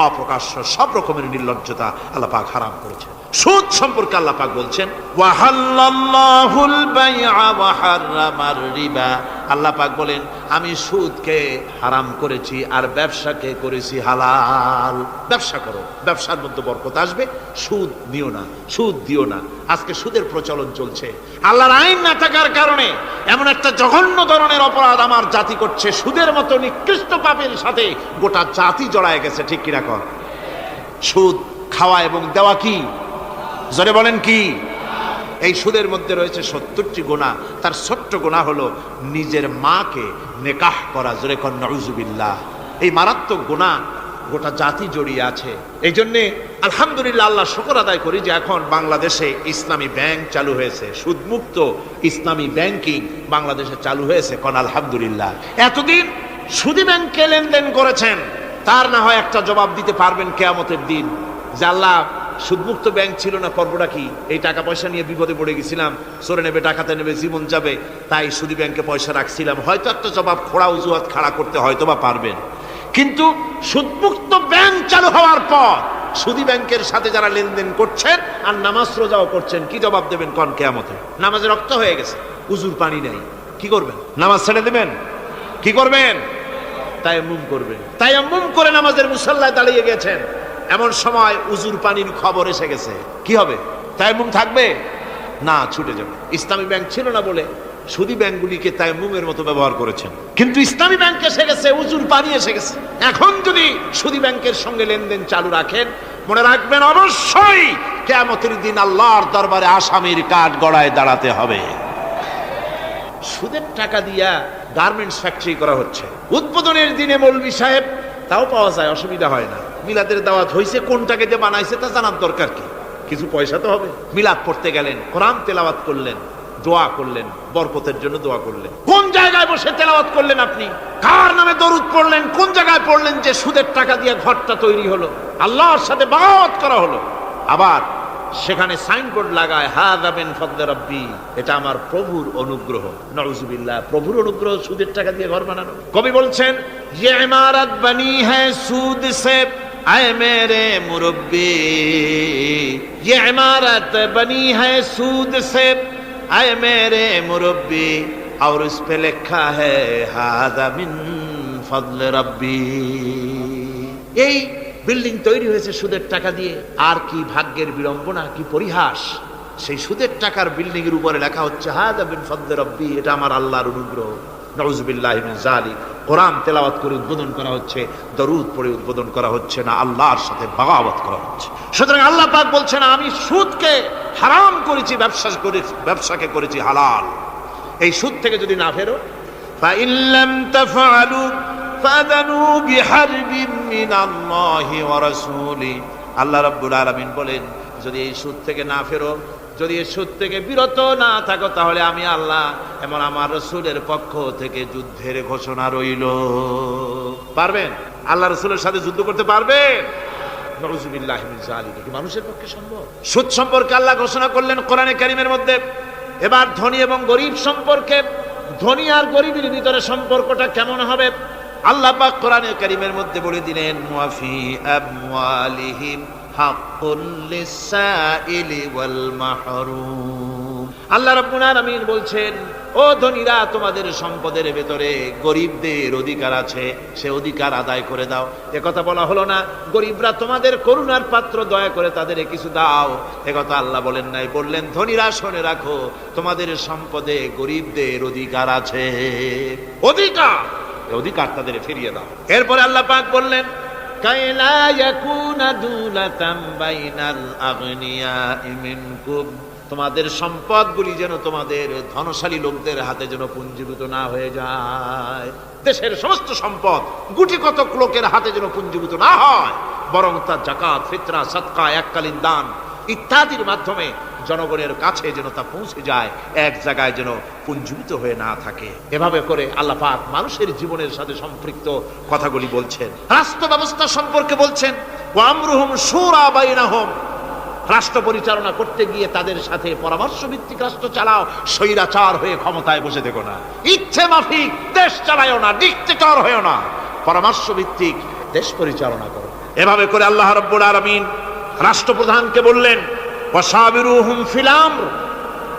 অপ্রকাশ্য সব রকমের নির্লজ্জতা আল্লাহ পাক হারাম করেছেন। সুদ সম্পর্কে আল্লাহ পাক বলছেন, ওয়াহাল্লাল্লাহুল বাইআ ওয়া হাররামার রিবা। আল্লাহ পাক বলেন, আমি সুদকে হারাম করেছি আর ব্যবসাকে করেছি হালাল। ব্যবসা করো, ব্যবসার মধ্যে বরকত আসবে। সুদ নিও না, সুদ দিও না। আজকে সুদের প্রচলন চলছে। আল্লাহর আইন না থাকার কারণে এমন একটা জঘন্য ধরনের অপরাধ আমার জাতি করছে, সুদের মতো নিকৃষ্ট পাপের সাথে গোটা জাতি জড়ায় গেছে। ঠিক কিনা কর? সুদ খাওয়া এবং দেওয়া কি? জোরে বলেন কি? এই সুদের মধ্যে রয়েছে 70টি গুনাহ। তার ছোট্ট গুনাহ হলো নিজের মাকে নেকাহ করা। জোরে কর নাউজুবিল্লাহ। এই মারাত্মক গুনাহ গোটা জাতি জড়িয়ে আছে। এই জন্যে আলহামদুলিল্লাহ, আল্লাহ শুকর আদায় করি যে এখন বাংলাদেশে ইসলামী ব্যাংক চালু হয়েছে, সুদমুক্ত ইসলামী ব্যাংকিং বাংলাদেশে চালু হয়েছে। কোন আলহামদুলিল্লাহ। এতদিন সুদী ব্যাংকে লেনদেন করেছেন, তার না হয় একটা জবাব দিতে পারবেন কিয়ামতের দিন যে আল্লাহ, সুদমুক্ত ব্যাংক ছিল না, করবোটা কি? এই টাকা পয়সা নিয়ে বিপদে পড়ে গেছিলাম, চোরে নেবে, ডাকাতে নেবে, জীবন যাবে, তাই সুদী ব্যাংকে পয়সা রাখছিলাম। হয়তো একটা জবাব, খোড়া অজুহাত খাড়া করতে হয়তো বা পারবেন। কিন্তু সুদমুক্ত ব্যাংক চালু হওয়ার পর সুদী ব্যাংকের সাথে যারা লেনদেন করছেন আর নামাজ রোজাও করছেন, কি জবাব দেবেন কোন কিয়ামতে? নামাজে রক্ত হয়ে গেছে, উজুর পানি নেই, কি করবেন? নামাজ ছেড়ে দেবেন? কি করবেন? তায়াম্মুম করবেন। তায়াম্মুম করে নামাজের মুসাল্লায় দাঁড়িয়ে গেছেন, এমন সময় উজুর পানির খবর এসে গেছে, কি হবে? তায়াম্মুম থাকবে না, ছুটে যাবে। ইসলামী ব্যাংক ছিল না বলে সুদী ব্যাংকগুলিকে তায়াম্মুমের মতো ব্যবহার করেছেন, কিন্তু ইসলামী ব্যাংক এসে গেছে, উজুর পানি এসে গেছে। এখন যদি সুদী ব্যাংকের সঙ্গে লেনদেন চালু রাখেন, মনে রাখবেন, অবশ্যই কিয়ামতের দিন আল্লাহর দরবারে আসামির কাঠ গড়ায় দাঁড়াতে হবে। সুদের টাকা দিয়া গার্মেন্টস ফ্যাক্টরি করা হচ্ছে। উদ্বোধনের দিনে মৌলভী সাহেব, তাও পাওয়া যায়, অসুবিধা হয় না। মিলাদের দাওয়াত হয়েছে, কোনটাকে যে বানাইছে তা জানার দরকার কি, কিছু পয়সা তো হবে। মিলাদ পড়তে গেলেন, কোরআন তেলাওয়াত করলেন, দোয়া করলেন, বরকতের জন্য দোয়া করলেন। কোন জায়গায় বসে তেলাওয়াত করলেন আপনি? কার নামে দরুদ পড়লেন? কোন জায়গায় পড়লেন যে সুদের টাকা দিয়ে ঘরটা তৈরি হলো, আল্লাহর সাথে বাগাওয়াত করা হলো? আবার সেখানে সাইনবোর্ড লাগায়, হাযা মিন ফাদলি রাব্বি, এটা আমার প্রভুর অনুগ্রহ। নাউযুবিল্লাহ, প্রভুর অনুগ্রহ সুদের টাকা দিয়ে ঘর বানানো। কবি বলছেন, ये इमारत बनी है सूद से आए मेरे मुरब्बी, ये इमारत बनी है सूद से आए मेरे मुरब्बी, और उस पे लिखा है हादा मिन फضل रब्बी। এই বিল্ডিং তৈরি হয়েছে সুদের টাকা দিয়ে। আর কি ভাগ্যের বিড়ম্বনা, কি পরিহাস! সেই সুদের টাকার বিল্ডিং এর উপরে লেখা হচ্ছে হাদা মিন ফদলি রাব্বি, এটা আমার আল্লাহর অনুগ্রহ। নাউযুবিল্লাহি মিন যালিক। কোরআন তেলাওয়াত করে উদ্বোধন করা হচ্ছে, দরুদ পড়ে উদ্বোধন করা হচ্ছে না, আল্লাহর সাথে বাগাওয়াত করা হচ্ছে। সুতরাং আল্লাহ পাক বলছেন, আমি সুদকে হারাম করেছি, ব্যবসাকে করেছি হালাল। এই সুদ থেকে যদি না ফেরো, فإن لم تفعلوا فأذنوا بحرب من الله ورسوله। আল্লাহ রাব্বুল আলামিন বলেন, যদি এই সুদ থেকে না ফেরো, যদি এই সুদ থেকে বিরত না থাকো, তাহলে আমি আল্লাহ এমন আমার রাসূলের পক্ষ থেকে যুদ্ধের ঘোষণা রইল। পারবেন? আল্লাহ রাসূলের সাথে যুদ্ধ করতে পারবেন? নাউযুবিল্লাহি মিন যালিক। কি মানুষের পক্ষে সম্ভব? সুদ সম্পর্কে আল্লাহ ঘোষণা করলেন কোরআনে কারীমের মধ্যে। এবার ধনী এবং গরিব সম্পর্কে, ধনী আর গরিবের ভিতরে সম্পর্কটা কেমন হবে আল্লাহ পাক কোরআনে কারীমের মধ্যে বলে দিলেন, ওয়াফি আমওয়ালিহিম হাক্কুল লিসাইলি ওয়াল মাহরুম। আল্লাহ রাব্বুল আলামিন বলছেন, ও ধনীরা, তোমাদের সম্পদের ভেতরে গরিবদের অধিকার আছে, সে অধিকার আদায় করে দাও। একথা বলা হলো না গরিবরা তোমাদের করুণার পাত্র, দয়া করে তাদের কিছু দাও, একথা আল্লাহ বলেন নাই। বললেন, ধনীরা শুনে রাখো, তোমাদের সম্পদে গরিবদের অধিকার আছে, অধিকার তাদের ফিরিয়ে দাও। এরপরে আল্লাহ পাক বললেন, কাইলা ইয়াকুনা দুলাতাম বাইনাল আগনিয়া মিনকুম, তোমাদের সম্পদগুলি যেন তোমাদের ধনশালী লোকদের হাতে যেন পুঞ্জীভূত না হয়ে যায়। দেশের সমস্ত সম্পদ গুটি কতক লোকের হাতে যেন পুঞ্জীভূত না হয়, বরং তা যাকাত, ফিতরা, সাদকা, এককালীন দান ইত্যাদির মাধ্যমে জনগণের কাছে যেন তা পৌঁছে যায়, এক জায়গায় যেন পুঞ্জীভূত হয়ে না থাকে। এভাবে করে আল্লাহ পাক মানুষের জীবনের সাথে সম্পৃক্ত কথাগুলি বলছেন। রাষ্ট্র ব্যবস্থা সম্পর্কে বলছেন, ওয়া আমরুহুম শুরা বাইনাহুম, রাষ্ট্র পরিচালনা করতে গিয়ে তাদের সাথে পরামর্শ ভিত্তিক রাষ্ট্র চালাও, স্বৈরাচার হয়ে ক্ষমতায় বসে থেকো না, ইচ্ছে মাফিক দেশ চালায়ও না, ডিক্টেটর হয়েও না, পরামর্শ ভিত্তিক দেশ পরিচালনা করো। এভাবে করে আল্লাহ রাব্বুল আলামিন রাষ্ট্রপ্রধানকে বললেন, ওয়াসাবিরুহুম ফিল আমর,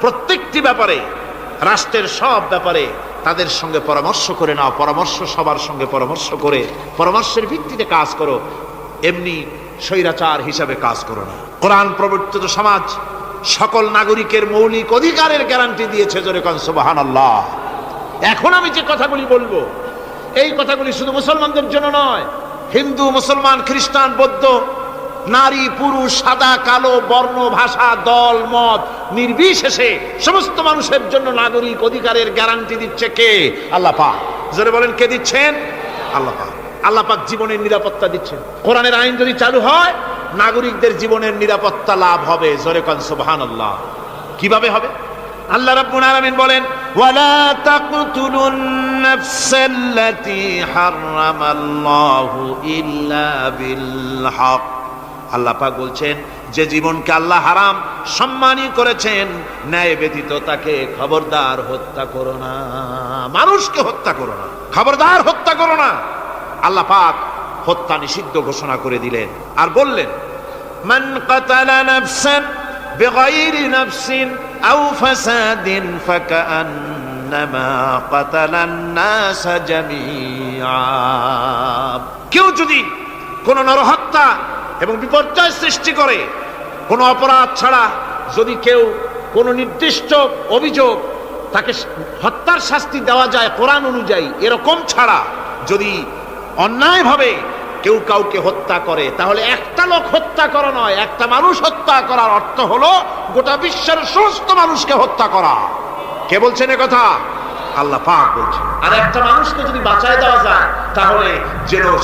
প্রত্যেকটি ব্যাপারে, রাষ্ট্রের সব ব্যাপারে তাদের সঙ্গে পরামর্শ করে নাও, পরামর্শ সবার সঙ্গে পরামর্শ করে পরামর্শের ভিত্তিতে কাজ করো, এমনি স্বৈরাচার হিসাবে কাজ করো না। কোরআন প্রবর্তিত সমাজ সকল নাগরিকের মৌলিক অধিকারের গ্যারান্টি দিয়েছে, জোরে কোন সুবহানাল্লাহ। এখন আমি যে কথাগুলি বলবো, এই কথাগুলি শুধু মুসলমানদের জন্য নয়, হিন্দু, মুসলমান, খ্রিস্টান, বৌদ্ধ, নারী, পুরুষ, সাদা, কালো, বর্ণ, ভাষা, দল, মত নির্বিশেষে সমস্ত মানুষের জন্য নাগরিক অধিকারের গ্যারান্টি দিচ্ছে কে? আল্লাহ পাক। জোরে বলেন, কে দিচ্ছেন? আল্লাহ পাক। আল্লাহ পাক জীবনের নিরাপত্তা দিচ্ছেন। কোরআনের আইন যদি চালু হয়, নাগরিকদের জীবনের নিরাপত্তা লাভ হবে। জোরে কোন সুবহানাল্লাহ। কিভাবে হবে? আল্লাহ রাব্বুল আলামিন বলেন, ওয়ালা তাকতুলুন নাফসাল্লাতী হারামাল্লাহু ইল্লা বিল হক। আল্লাহ পাক বলছেন, যে জীবনকে আল্লাহ হারাম সম্মানই করেছেন, ন্যায় ব্যতীত তাকে খবরদার হত্যা করো না। মানুষকে হত্যা করো না, খবরদার হত্যা করো না। আল্লাহ পাক হত্যা নিষিদ্ধ ঘোষণা করে দিলেন, আর বললেন, মান কাতালা নাফসান বিগাইরি নাফসিন আও ফাসাদিন ফাকান্নামা কাতালান নাস জামিআ। কেউ যদি কোন নরহত্যা এবং বিপর্যয় সৃষ্টি করে, কোন অপরাধ ছাড়া যদি কেউ কোন নির্দিষ্ট অভিযোগ, তাকে হত্যার শাস্তি দেওয়া যায় কোরআন অনুযায়ী, এরকম ছাড়া যদি অন্যায়ভাবে কেউ কাউকে হত্যা করে, তাহলে একটা লোক হত্যা করা নয়, একটা মানুষ হত্যা করার অর্থ হলো গোটা বিশ্বের সমস্ত মানুষকে হত্যা করা। কে বলছেন এ কথা? আল্লাহ পাক বলছেন। আর একটা মানুষকে যদি বাঁচায় দেওয়া যায়, তাহলে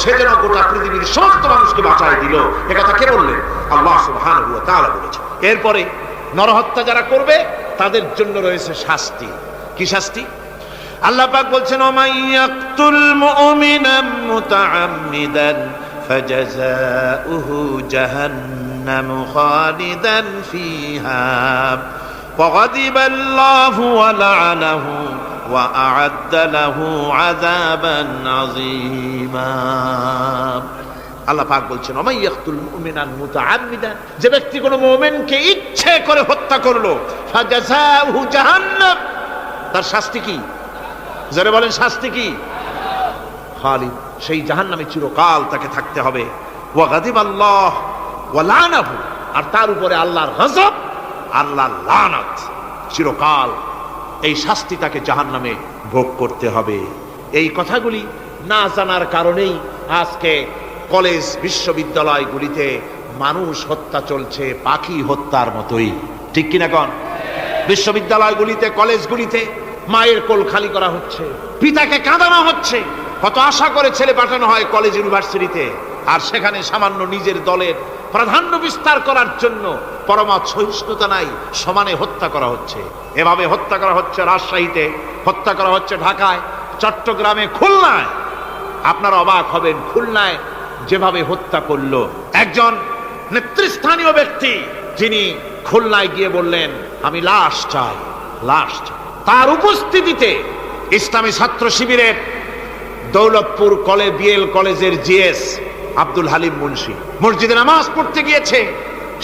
সে যেন গোটা পৃথিবীর সমস্ত মানুষকে বাঁচায় দিল। এ কথা কে বললেন? আল্লাহ সুবহানাহু ওয়া তাআলা বলেছেন। এরপরে নরহত্যা যারা করবে তাদের জন্য রয়েছে শাস্তি। কি শাস্তি? আল্লাহ পাক বলছেন, ওমাইয়াকতুল মুমিনান মুতাআম্মিদান ফাজাযাউহু জাহান্নামু খালিদান ফিহা ওয়াগাদিবাল্লাহু ওয়া লা'নাহু ওয়া আ'আদ্দা লাহু আযাবান আযীমা। আল্লাহ পাক বলছেন, ওমাইয়াকতুল মুমিনান মুতাআম্মিদান, যে ব্যক্তি কোনো মুমিনকে ইচ্ছে করে হত্যা করলো, ফাজাযাউহু জাহান্নাম, তার শাস্তি কি? যারা বলেন শাস্তি কি? খালিদ, সেই জাহান্নামে চিরকাল তাকে থাকতে হবে। ওয়া গাদিবাল্লাহ ওয়া লা'নাহু, আর তার উপরে আল্লাহর গজব, আল্লাহর লানত, চিরকাল এই শাস্তি তাকে জাহান্নামে ভোগ করতে হবে। এই কথাগুলি না জানার কারণেই আজকে কলেজ বিশ্ববিদ্যালয়গুলিতে মানুষ হত্যা চলছে পাখি হত্যার মতোই। ঠিক কিনা কোন? বিশ্ববিদ্যালয়গুলিতে, কলেজগুলিতে মায়ের কোল খালি করা হচ্ছে, পিতাকে কাঁদানো হচ্ছে। কত আশা করে ছেলে পাঠানো হয় কলেজ ইউনিভার্সিটিতে, আর সেখানে সামান্য নিজের দলের প্রাধান্য বিস্তার করার জন্য পরমা সহিষ্ণুতা নাই, সমানে হত্যা করা হচ্ছে। এভাবে হত্যা করা হচ্ছে রাজশাহীতে, হত্যা করা হচ্ছে ঢাকায়, চট্টগ্রামে, খুলনায়। আপনারা অবাক হবেন, খুলনায় যেভাবে হত্যা করলো একজন নেতৃস্থানীয় ব্যক্তি, যিনি খুলনায় গিয়ে বললেন, আমি লাশ চাই, লাশ চাই। তার উপস্থিতিতে ইসলামী ছাত্র শিবিরের দৌলতপুর বিএল কলেজের জিএস আব্দুল হালিম মুন্সি মসজিদে নামাজ পড়তে গিয়েছে।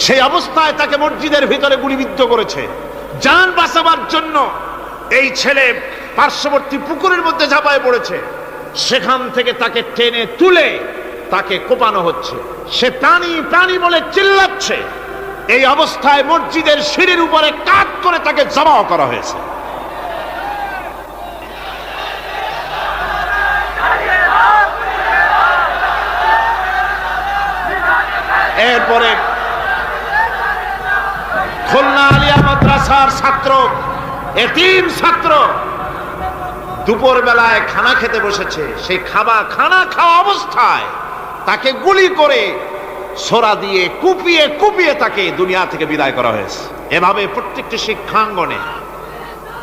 সেই অবস্থায় তাকে মসজিদের ভিতরে গুলিবিদ্ধ করেছে। জান বাঁচাবার জন্য এই ছেলে পার্শ্ববর্তী পুকুরের মধ্যে ঝাঁপায় পড়েছে। সেখান থেকে তাকে টেনে তুলে তাকে কোপানো হচ্ছে। সে প্রাণী প্রাণী বলে চিল্লাচ্ছে। এই অবস্থায় মসজিদের সিঁড়ির উপরে কাট করে তাকে জবাও করা হয়েছে। এরপরে খুলনা আলিয়া মাদ্রাসার ছাত্র, এতিম ছাত্র, দুপুর বেলায় খানা খেতে বসেছে। সেই খানা খাওয়া অবস্থায় তাকে গুলি করে ছোরা দিয়ে কুপিয়ে কুপিয়ে তাকে দুনিয়া থেকে বিদায় করা হয়েছে। এভাবে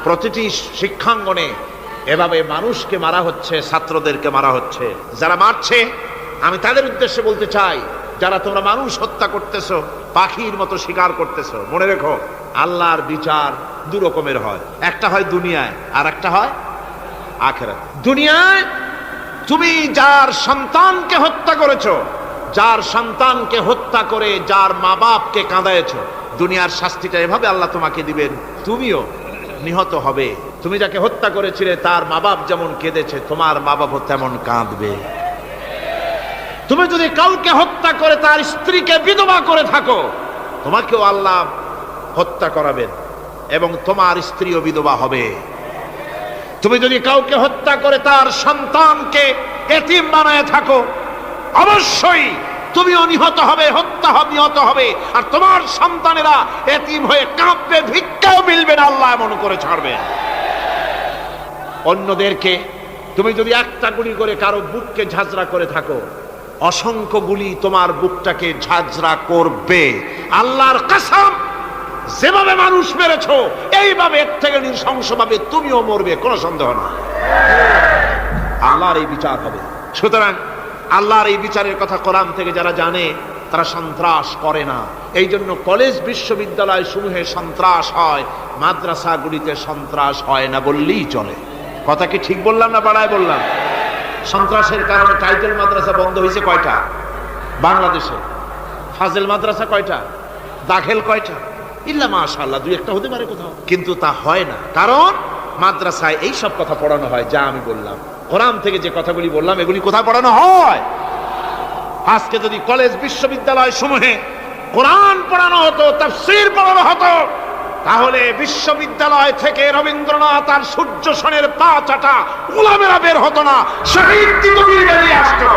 প্রতিটি শিক্ষাঙ্গনে এভাবে মানুষকে মারা হচ্ছে, ছাত্রদেরকে মারা হচ্ছে। যারা মারছে, আমি তাদের উদ্দেশ্যে বলতে চাই, যারা তোমরা মানুষ হত্যা করতেছো, পাখির মতো শিকার করতেছো, মনে রেখো আল্লাহর বিচার দু রকমের হয়। একটা হয় দুনিয়ায়, আর একটা হয় আখিরাত। দুনিয়ায় তুমি যার সন্তানকে হত্যা করেছো, যার সন্তানকে হত্যা করে যার মা বাপকে কাঁদায়েছো, দুনিয়ার শাস্তিটা এভাবে আল্লাহ তোমাকে দিবেন, তুমিও নিহত হবে। তুমি যাকে হত্যা করেছিলে তার মা বাপ যেমন কেঁদেছে, তোমার মা বাপও তেমন কাঁদবে। তুমি যদি কাউকে হত্যা করে তার স্ত্রীকে বিধবা করে থাকো, তোমাকেও আল্লাহ হত্যা করাবেন এবং তোমার স্ত্রীও বিধবা হবে। তুমি যদি কাউকে হত্যা করে তার সন্তানকে এতিম বানায় থাকো, অবশ্যই তুমিও নিহত হবে, নিহত হবে। আর তোমার সন্তানেরা এতিম হয়ে কাঁদবে, ভিক্ষাও মিলবে না, আল্লাহ এমন করে ছাড়বে। অন্যদেরকে তুমি যদি একটা গুলি করে কারো বুককে ঝাঁঝরা করে থাকো, অসংখ্য গুলি তোমার বুকটাকে ঝাঁঝরা করবে। আল্লাহর কসম, যেভাবে মানুষ মেরেছো এইভাবে এর থেকে নৃশংসভাবে তুমিও মরবে, কোনো সন্দেহ না। আল্লাহর এই বিচার হবে। সুতরাং আল্লাহর এই বিচারের কথা কোরআন থেকে যারা জানে তারা সন্ত্রাস করে না। এই জন্য কলেজ বিশ্ববিদ্যালয় সমূহে সন্ত্রাস হয়, মাদ্রাসাগুলিতে সন্ত্রাস হয় না বললেই চলে। কথা কি ঠিক বললাম না বাড়ায় বললাম? সন্ত্রাসের কারণে টাইটেল মাদ্রাসা বন্ধ হয়েছে কয়টা বাংলাদেশে? ফাজেল মাদ্রাসা কয়টা? দাখিল কয়টা? ইল্লা মাশাআল্লাহ দুই একটা হতে পারে কোথাও, কিন্তু তা হয় না। কারণ মাদ্রাসায় এই সব কথা পড়ানো হয় যা আমি বললাম। কোরআন থেকে যে কথাগুলি বললাম এগুলি কোথায় পড়ানো হয়? আজকে যদি কলেজ বিশ্ববিদ্যালয় সমূহে কোরআন পড়ানো হতো, তাফসীর পড়ানো হতো, তাহলে বিশ্ববিদ্যালয় থেকে রবীন্দ্রনাথ আর সূর্য সেনের পা চাটা গোলামেরা বের হতো না, শহীদ বেরিয়ে আসতো।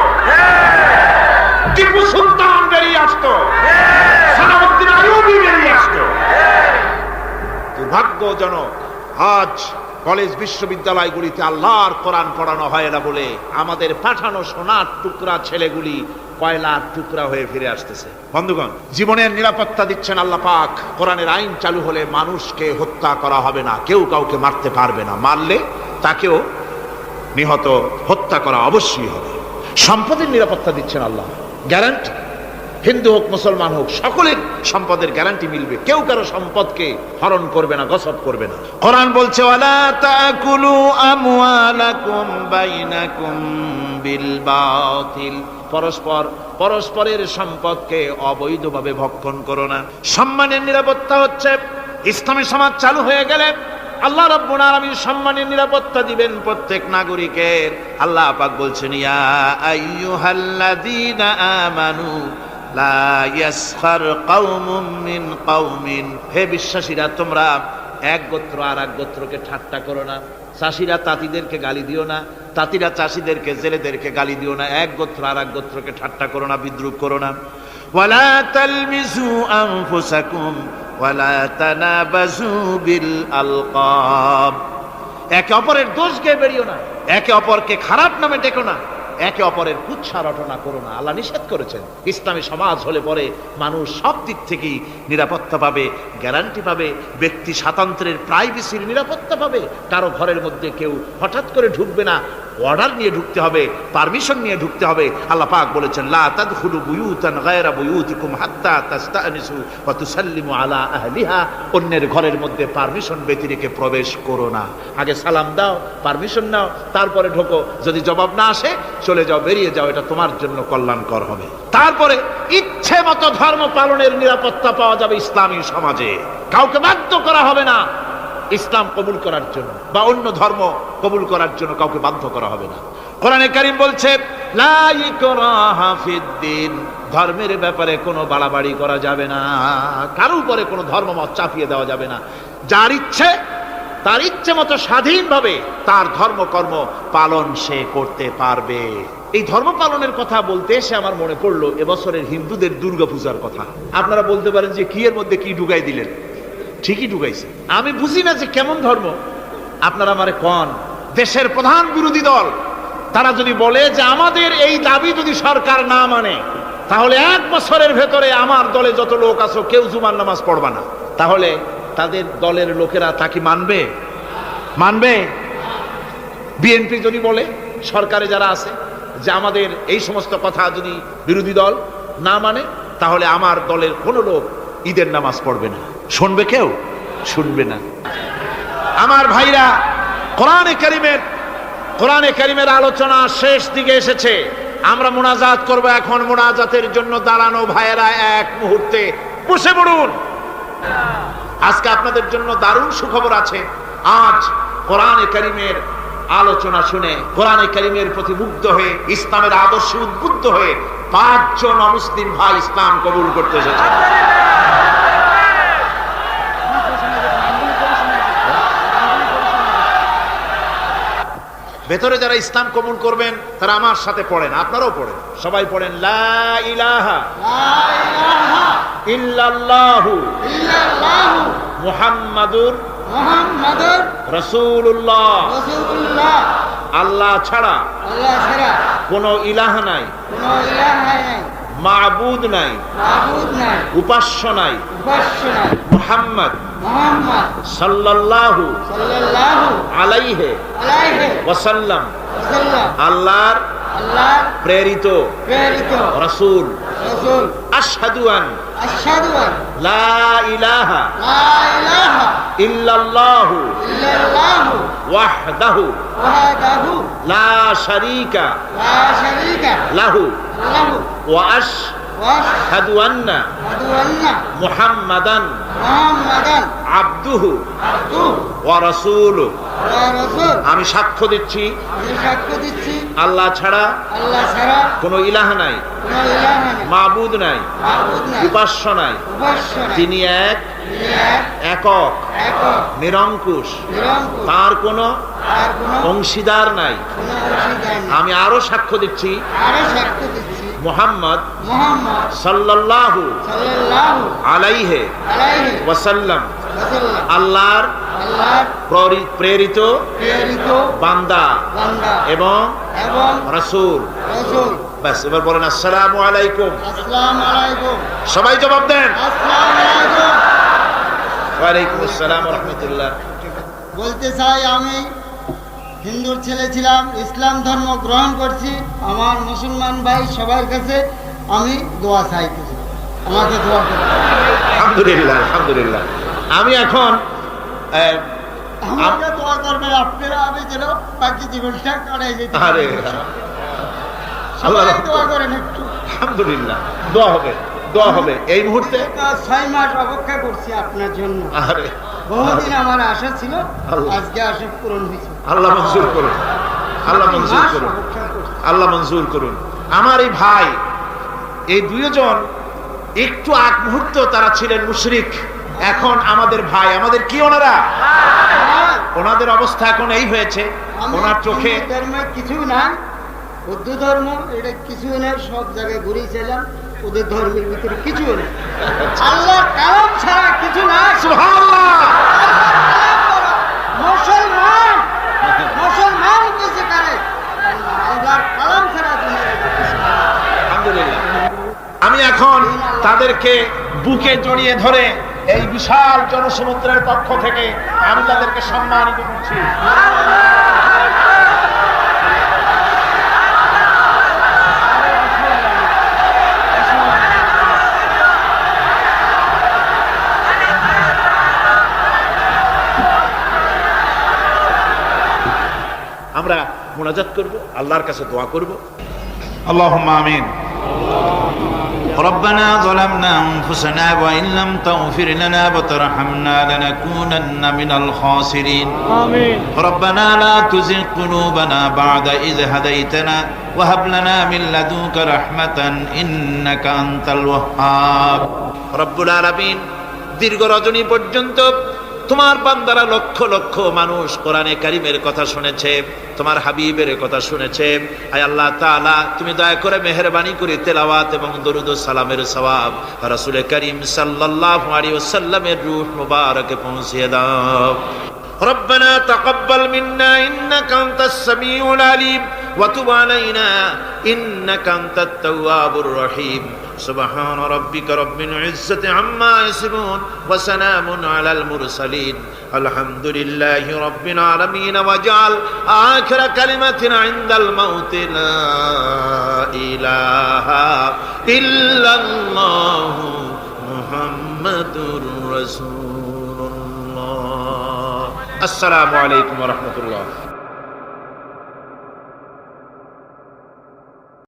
টিপু সুলতান বেরিয়ে আসতো, সালাউদ্দিন আইয়ুবী বেরিয়ে আসতো। দুর্ভাগ্যজনক আজ কলেজ বিশ্ববিদ্যালয়গুলিতে আল্লাহর কোরআন পড়ানো হয় না বলে আমাদের পাঠানো সোনার টুকরা ছেলেগুলি কয়লার টুকরা হয়ে ফিরে আসতেছে। বন্ধুগণ, জীবনের নিরাপত্তা দিচ্ছেন আল্লাহ পাক। কোরআনের আইন চালু হলে মানুষকে হত্যা করা হবে না, কেউ কাউকে মারতে পারবে না, মারলে তাকেও নিহত হত্যা করা অবশ্যই হবে। সম্পদের নিরাপত্তা দিচ্ছেন আল্লাহ, গ্যারান্টি। হিন্দু হোক মুসলমান হোক সকলের সম্পদের গ্যারান্টি মিলবে, কেউ কারো সম্পদকে হরণ করবে না, গসব করবে না। কোরআন বলছে ওয়ালা তাকুলু আমওয়ালাকুম বাইনাকুম বিল বাতিল, পরস্পরের সম্পদকে অবৈধভাবে ভক্ষণ করো না। সম্মানের নিরাপত্তা হচ্ছে ইসলামী সমাজ চালু হয়ে গেলে আল্লাহ রাব্বুল আলামিন সম্মানের নিরাপত্তা দিবেন প্রত্যেক নাগরিকের। আল্লাহ পাক বলছেন ইয়া আইয়ুহাল্লাযীনা আমানু লা ইয়াসখার কওমুম মিন কওমিন, হে বিশ্বাসীরা তোমরা এক গোত্র আর এক গোত্রকে ঠাট্টা করো না। চাষিরা তাঁতিদেরকে গালি দিও না, তাঁতিরা চাষিদেরকে, জেলেদেরকে গালি দিও না। এক গোত্র আর এক গোত্রকে ঠাট্টা করো না, বিদ্রুপ করো না। ওয়ালা তালমিজু আনফুসাকুম ওয়ালা তানাবাজু বিল আলকাব, একে অপরের দোষ গিয়ে বেরিও না, একে অপরকে খারাপ নামে ডেকো না, একে অপরের কুৎসা রটনা করো না। আল্লাহ নিষেধ করেছেন। ইসলামী সমাজ হলে পরে মানুষ সব দিক থেকেই নিরাপত্তা পাবে, গ্যারান্টি পাবে, ব্যক্তি স্বাতন্ত্র্যের প্রাইভেসির নিরাপত্তা পাবে। কারো ঘরের মধ্যে কেউ হঠাৎ করে ঢুকবে না, অর্ডার নিয়ে ঢুকতে হবে, পারমিশন নিয়ে ঢুকতে হবে। আল্লাহ পাক বলেছেন লা তাদখুলু বুয়ুতান গায়রা বুয়ুতিকুম হাত্তা তাস্তানিসু ওয়া তুসাল্লিমু আলা আহলিহা, অন্যের ঘরের মধ্যে পারমিশন ব্যতি রেখে প্রবেশ করো না। আগে সালাম দাও, পারমিশন নাও, তারপরে ঢোকো। যদি জবাব না আসে চলে যাও, বেরিয়ে যাও, এটা তোমার জন্য কল্যাণকর হবে। তারপরে ইচ্ছে মতো ধর্ম পালনের নিরাপত্তা পাওয়া যাবে ইসলামী সমাজে। কাউকে বাধ্য করা হবে না ইসলাম কবুল করার জন্য, বা অন্য ধর্ম কবুল করার জন্য কাউকে বাধ্য করা হবে না। কোরআনে কারীম বলছে লা ইকরাহা ফিদ্দিন, ধর্মের ব্যাপারে কোনো বাড়াবাড়ি করা যাবে না, কারো উপরে কোনো ধর্মমত চাপিয়ে দেওয়া যাবে না। যার ইচ্ছে তার ইচ্ছে মতো স্বাধীনভাবে তার ধর্মকর্ম পালন সে করতে পারবে। এই ধর্ম পালনের কথা বলতে এসে আমার মনে পড়লো এবছরের হিন্দুদের দুর্গাপূজার কথা। আপনারা বলতে পারেন যে কি এর মধ্যে কি ঢুকাই দিলেন? ঠিকই ঢুকাইছে। আমি বুঝি না যে কেমন ধর্ম। আপনারা আমারে কন, দেশের প্রধান বিরোধী দল তারা যদি বলে যে আমাদের এই দাবি যদি সরকার না মানে তাহলে 1 বছরের ভেতরে আমার দলে যত লোক আছো কেউ জুমার নামাজ পড়বা না, তাহলে তাদের দলের লোকেরা তা কি মানবে? মানবে? বিএনপি যদি বলে, সরকারে যারা আছে, যে আমাদের এই সমস্ত কথা যদি বিরোধী দল না মানে তাহলে আমার দলের কোনো লোক ঈদের নামাজ পড়বে না, শুনবে কেউ? শুনবে না। আমার ভাইরা, কোরআনে কারীমের আলোচনা শেষ দিকে এসেছে। আমরা মুনাজাত করব এখন। মুনাজাতের জন্য দাঁড়ানো ভাইয়েরা এক মুহূর্তে বসে পড়ুন। আজকে আপনাদের জন্য দারুণ সুখবর আছে। আজ কোরআনে কারীমের আলোচনা শুনে, কোরআনে কারীমের প্রতি মুগ্ধ হয়ে, ইসলামের আদর্শে উদ্বুদ্ধ হয়ে 5 জন অমুসলিম ভাই ইসলাম কবুল করতে এসেছে। ভেতরে যারা ইসলাম কবুল করবেন তারা আমার সাথে পড়েন, আপনারাও পড়েন, সবাই পড়েন লা ইলাহা ইল্লাল্লাহু মুহাম্মাদুর রাসূলুল্লাহ। আল্লাহ ছাড়া কোনো ইলাহ নাই, মাবুদ নাই, উপাস্য নাই। মুহাম্মদ সাল্লাল্লাহু আলাইহি ওয়াসাল্লাম আল্লাহর প্রেরিত রাসূল। আশহাদু আন লা ইলাহা ইল্লাল্লাহু ওয়াহদাহু লা শারীকা লাহু ওয়া আশহাদু আন্না মুহাম্মাদান আবদুহু ওয়া রাসূলুহু। আমি সাক্ষ্য দিচ্ছি আল্লাহ ছাড়া কোনো ইলাহ নাই, মাবুদ নাই, উপাস্য নাই। তিনি একক, নিরঙ্কুশ, তার কোনো অংশীদার নাই। আমি আরো সাক্ষ্য দিচ্ছি মুহাম্মদ মুহাম্মদ সাল্লাল্লাহু সাল্লাল্লাহু আলাইহি আলাইহি ওয়াসাল্লাম ওয়াসাল্লাম আল্লাহর আল্লাহর প্রেরিত প্রেরিত বান্দা বান্দা এবং এবং রাসূল। রাসূল। বাস, এবার বলেন আসসালামু আলাইকুম। আসসালামু আলাইকুম। সবাই জবাব দেন। আসসালামু আলাইকুম। ওয়া আলাইকুম আসসালাম ওয়া রাহমাতুল্লাহ। বলতে চাই, আমি হিন্দুর ছেলে ছিলাম, ইসলাম ধর্ম গ্রহণ করছি। আমার মুসলমান ভাই সবার কাছে আমি দোয়া চাইতেছি, আমাকে দোয়া করুন। আলহামদুলিল্লাহ, আলহামদুলিল্লাহ। আমি এখন আমাকে দোয়া করবেন আপনারা, আমি যেন বাকি জীবনটা কাটাই যেতে পারি। আরে সবাই আল্লাহ দোয়া করেন একটু। আলহামদুলিল্লাহ, দোয়া হবে, দোয়া হবে এই মুহূর্তে। 6 মাস অপেক্ষা করছি আপনার জন্য। আরে বহুদিন আমার আশা ছিল, আল্লাহ। আজকে আশা পূরণ হয়েছে। আল্লাহ মঞ্জুর করুন, আল্লাহ মঞ্জুর মাস করুন, অপেক্ষা করছি। আল্লাহ মঞ্জুর করুন। আমার এই ভাই, এই দুইজন একটু আগ মুহূর্ত তারা ছিলেন মুশরিক, এখন আমাদের ভাই, আমাদের কি ওনারা, ওনাদের অবস্থা এখন এই হয়েছে, ওনার চোখে হিন্দু ধর্মে কিছু নাই, বৌদ্ধ ধর্ম এটা কিছু নেই, সব জায়গায় ঘুরেছিলাম, ওদের ধর্মের ভিতরে কিছু নেই, আল্লাহ কালাম ছাড়া কিছু নাই। সুবহানাল্লাহ। মুসলমান মুসলমান কিছু করে, আল্লাহ কালাম ছাড়া দুনিয়ায় কিছু নাই। আলহামদুলিল্লাহ। আমি এখন তাদেরকে বুকে জড়িয়ে ধরে এই বিশাল জনসমুদ্রের পক্ষ থেকে আমি তাদেরকে সম্মানিত করছি। আমরা মুনাজাত করব, আল্লাহর কাছে দোয়া করব। আল্লাহুম্মা আমিন। ربنا ظلمنا أنفسنا وإن لم تغفر لنا وترحمنا لنكونن من الخاسرين. آمين. ربنا لا تزغ قلوبنا بعد إذ هديتنا وهب لنا من لدنك رحمة إنك أنت الوهاب. رب العالمين দীর্ঘ রজনী পর্যন্ত তোমার বান্দারা লক্ষ লক্ষ মানুষ কোরআনে কারীমের কথা শুনেছে, তোমার হাবিবের কথা শুনেছে। আয় আল্লাহ তাআলা, তুমি দয়া করে মেহেরবানি করে তেলাওয়াত এবং দরুদ ও সালামের সওয়াব রাসূল করিম সাল্লাল্লাহু আলাইহি ওয়াসাল্লামের রূহ মুবারকে পৌঁছিয়ে দাও। ربنا تقبل منا إنك أنت السميع العليم وتب علينا إنك أنت التواب الرحيم. سبحان ربك رب العزة عما يصفون وسلام على المرسلين الحمد لله رب العالمين. واجعل آخر كلمة عند الموت لا إله إلا الله محمد رسول الله. السلام عليكم ورحمة الله.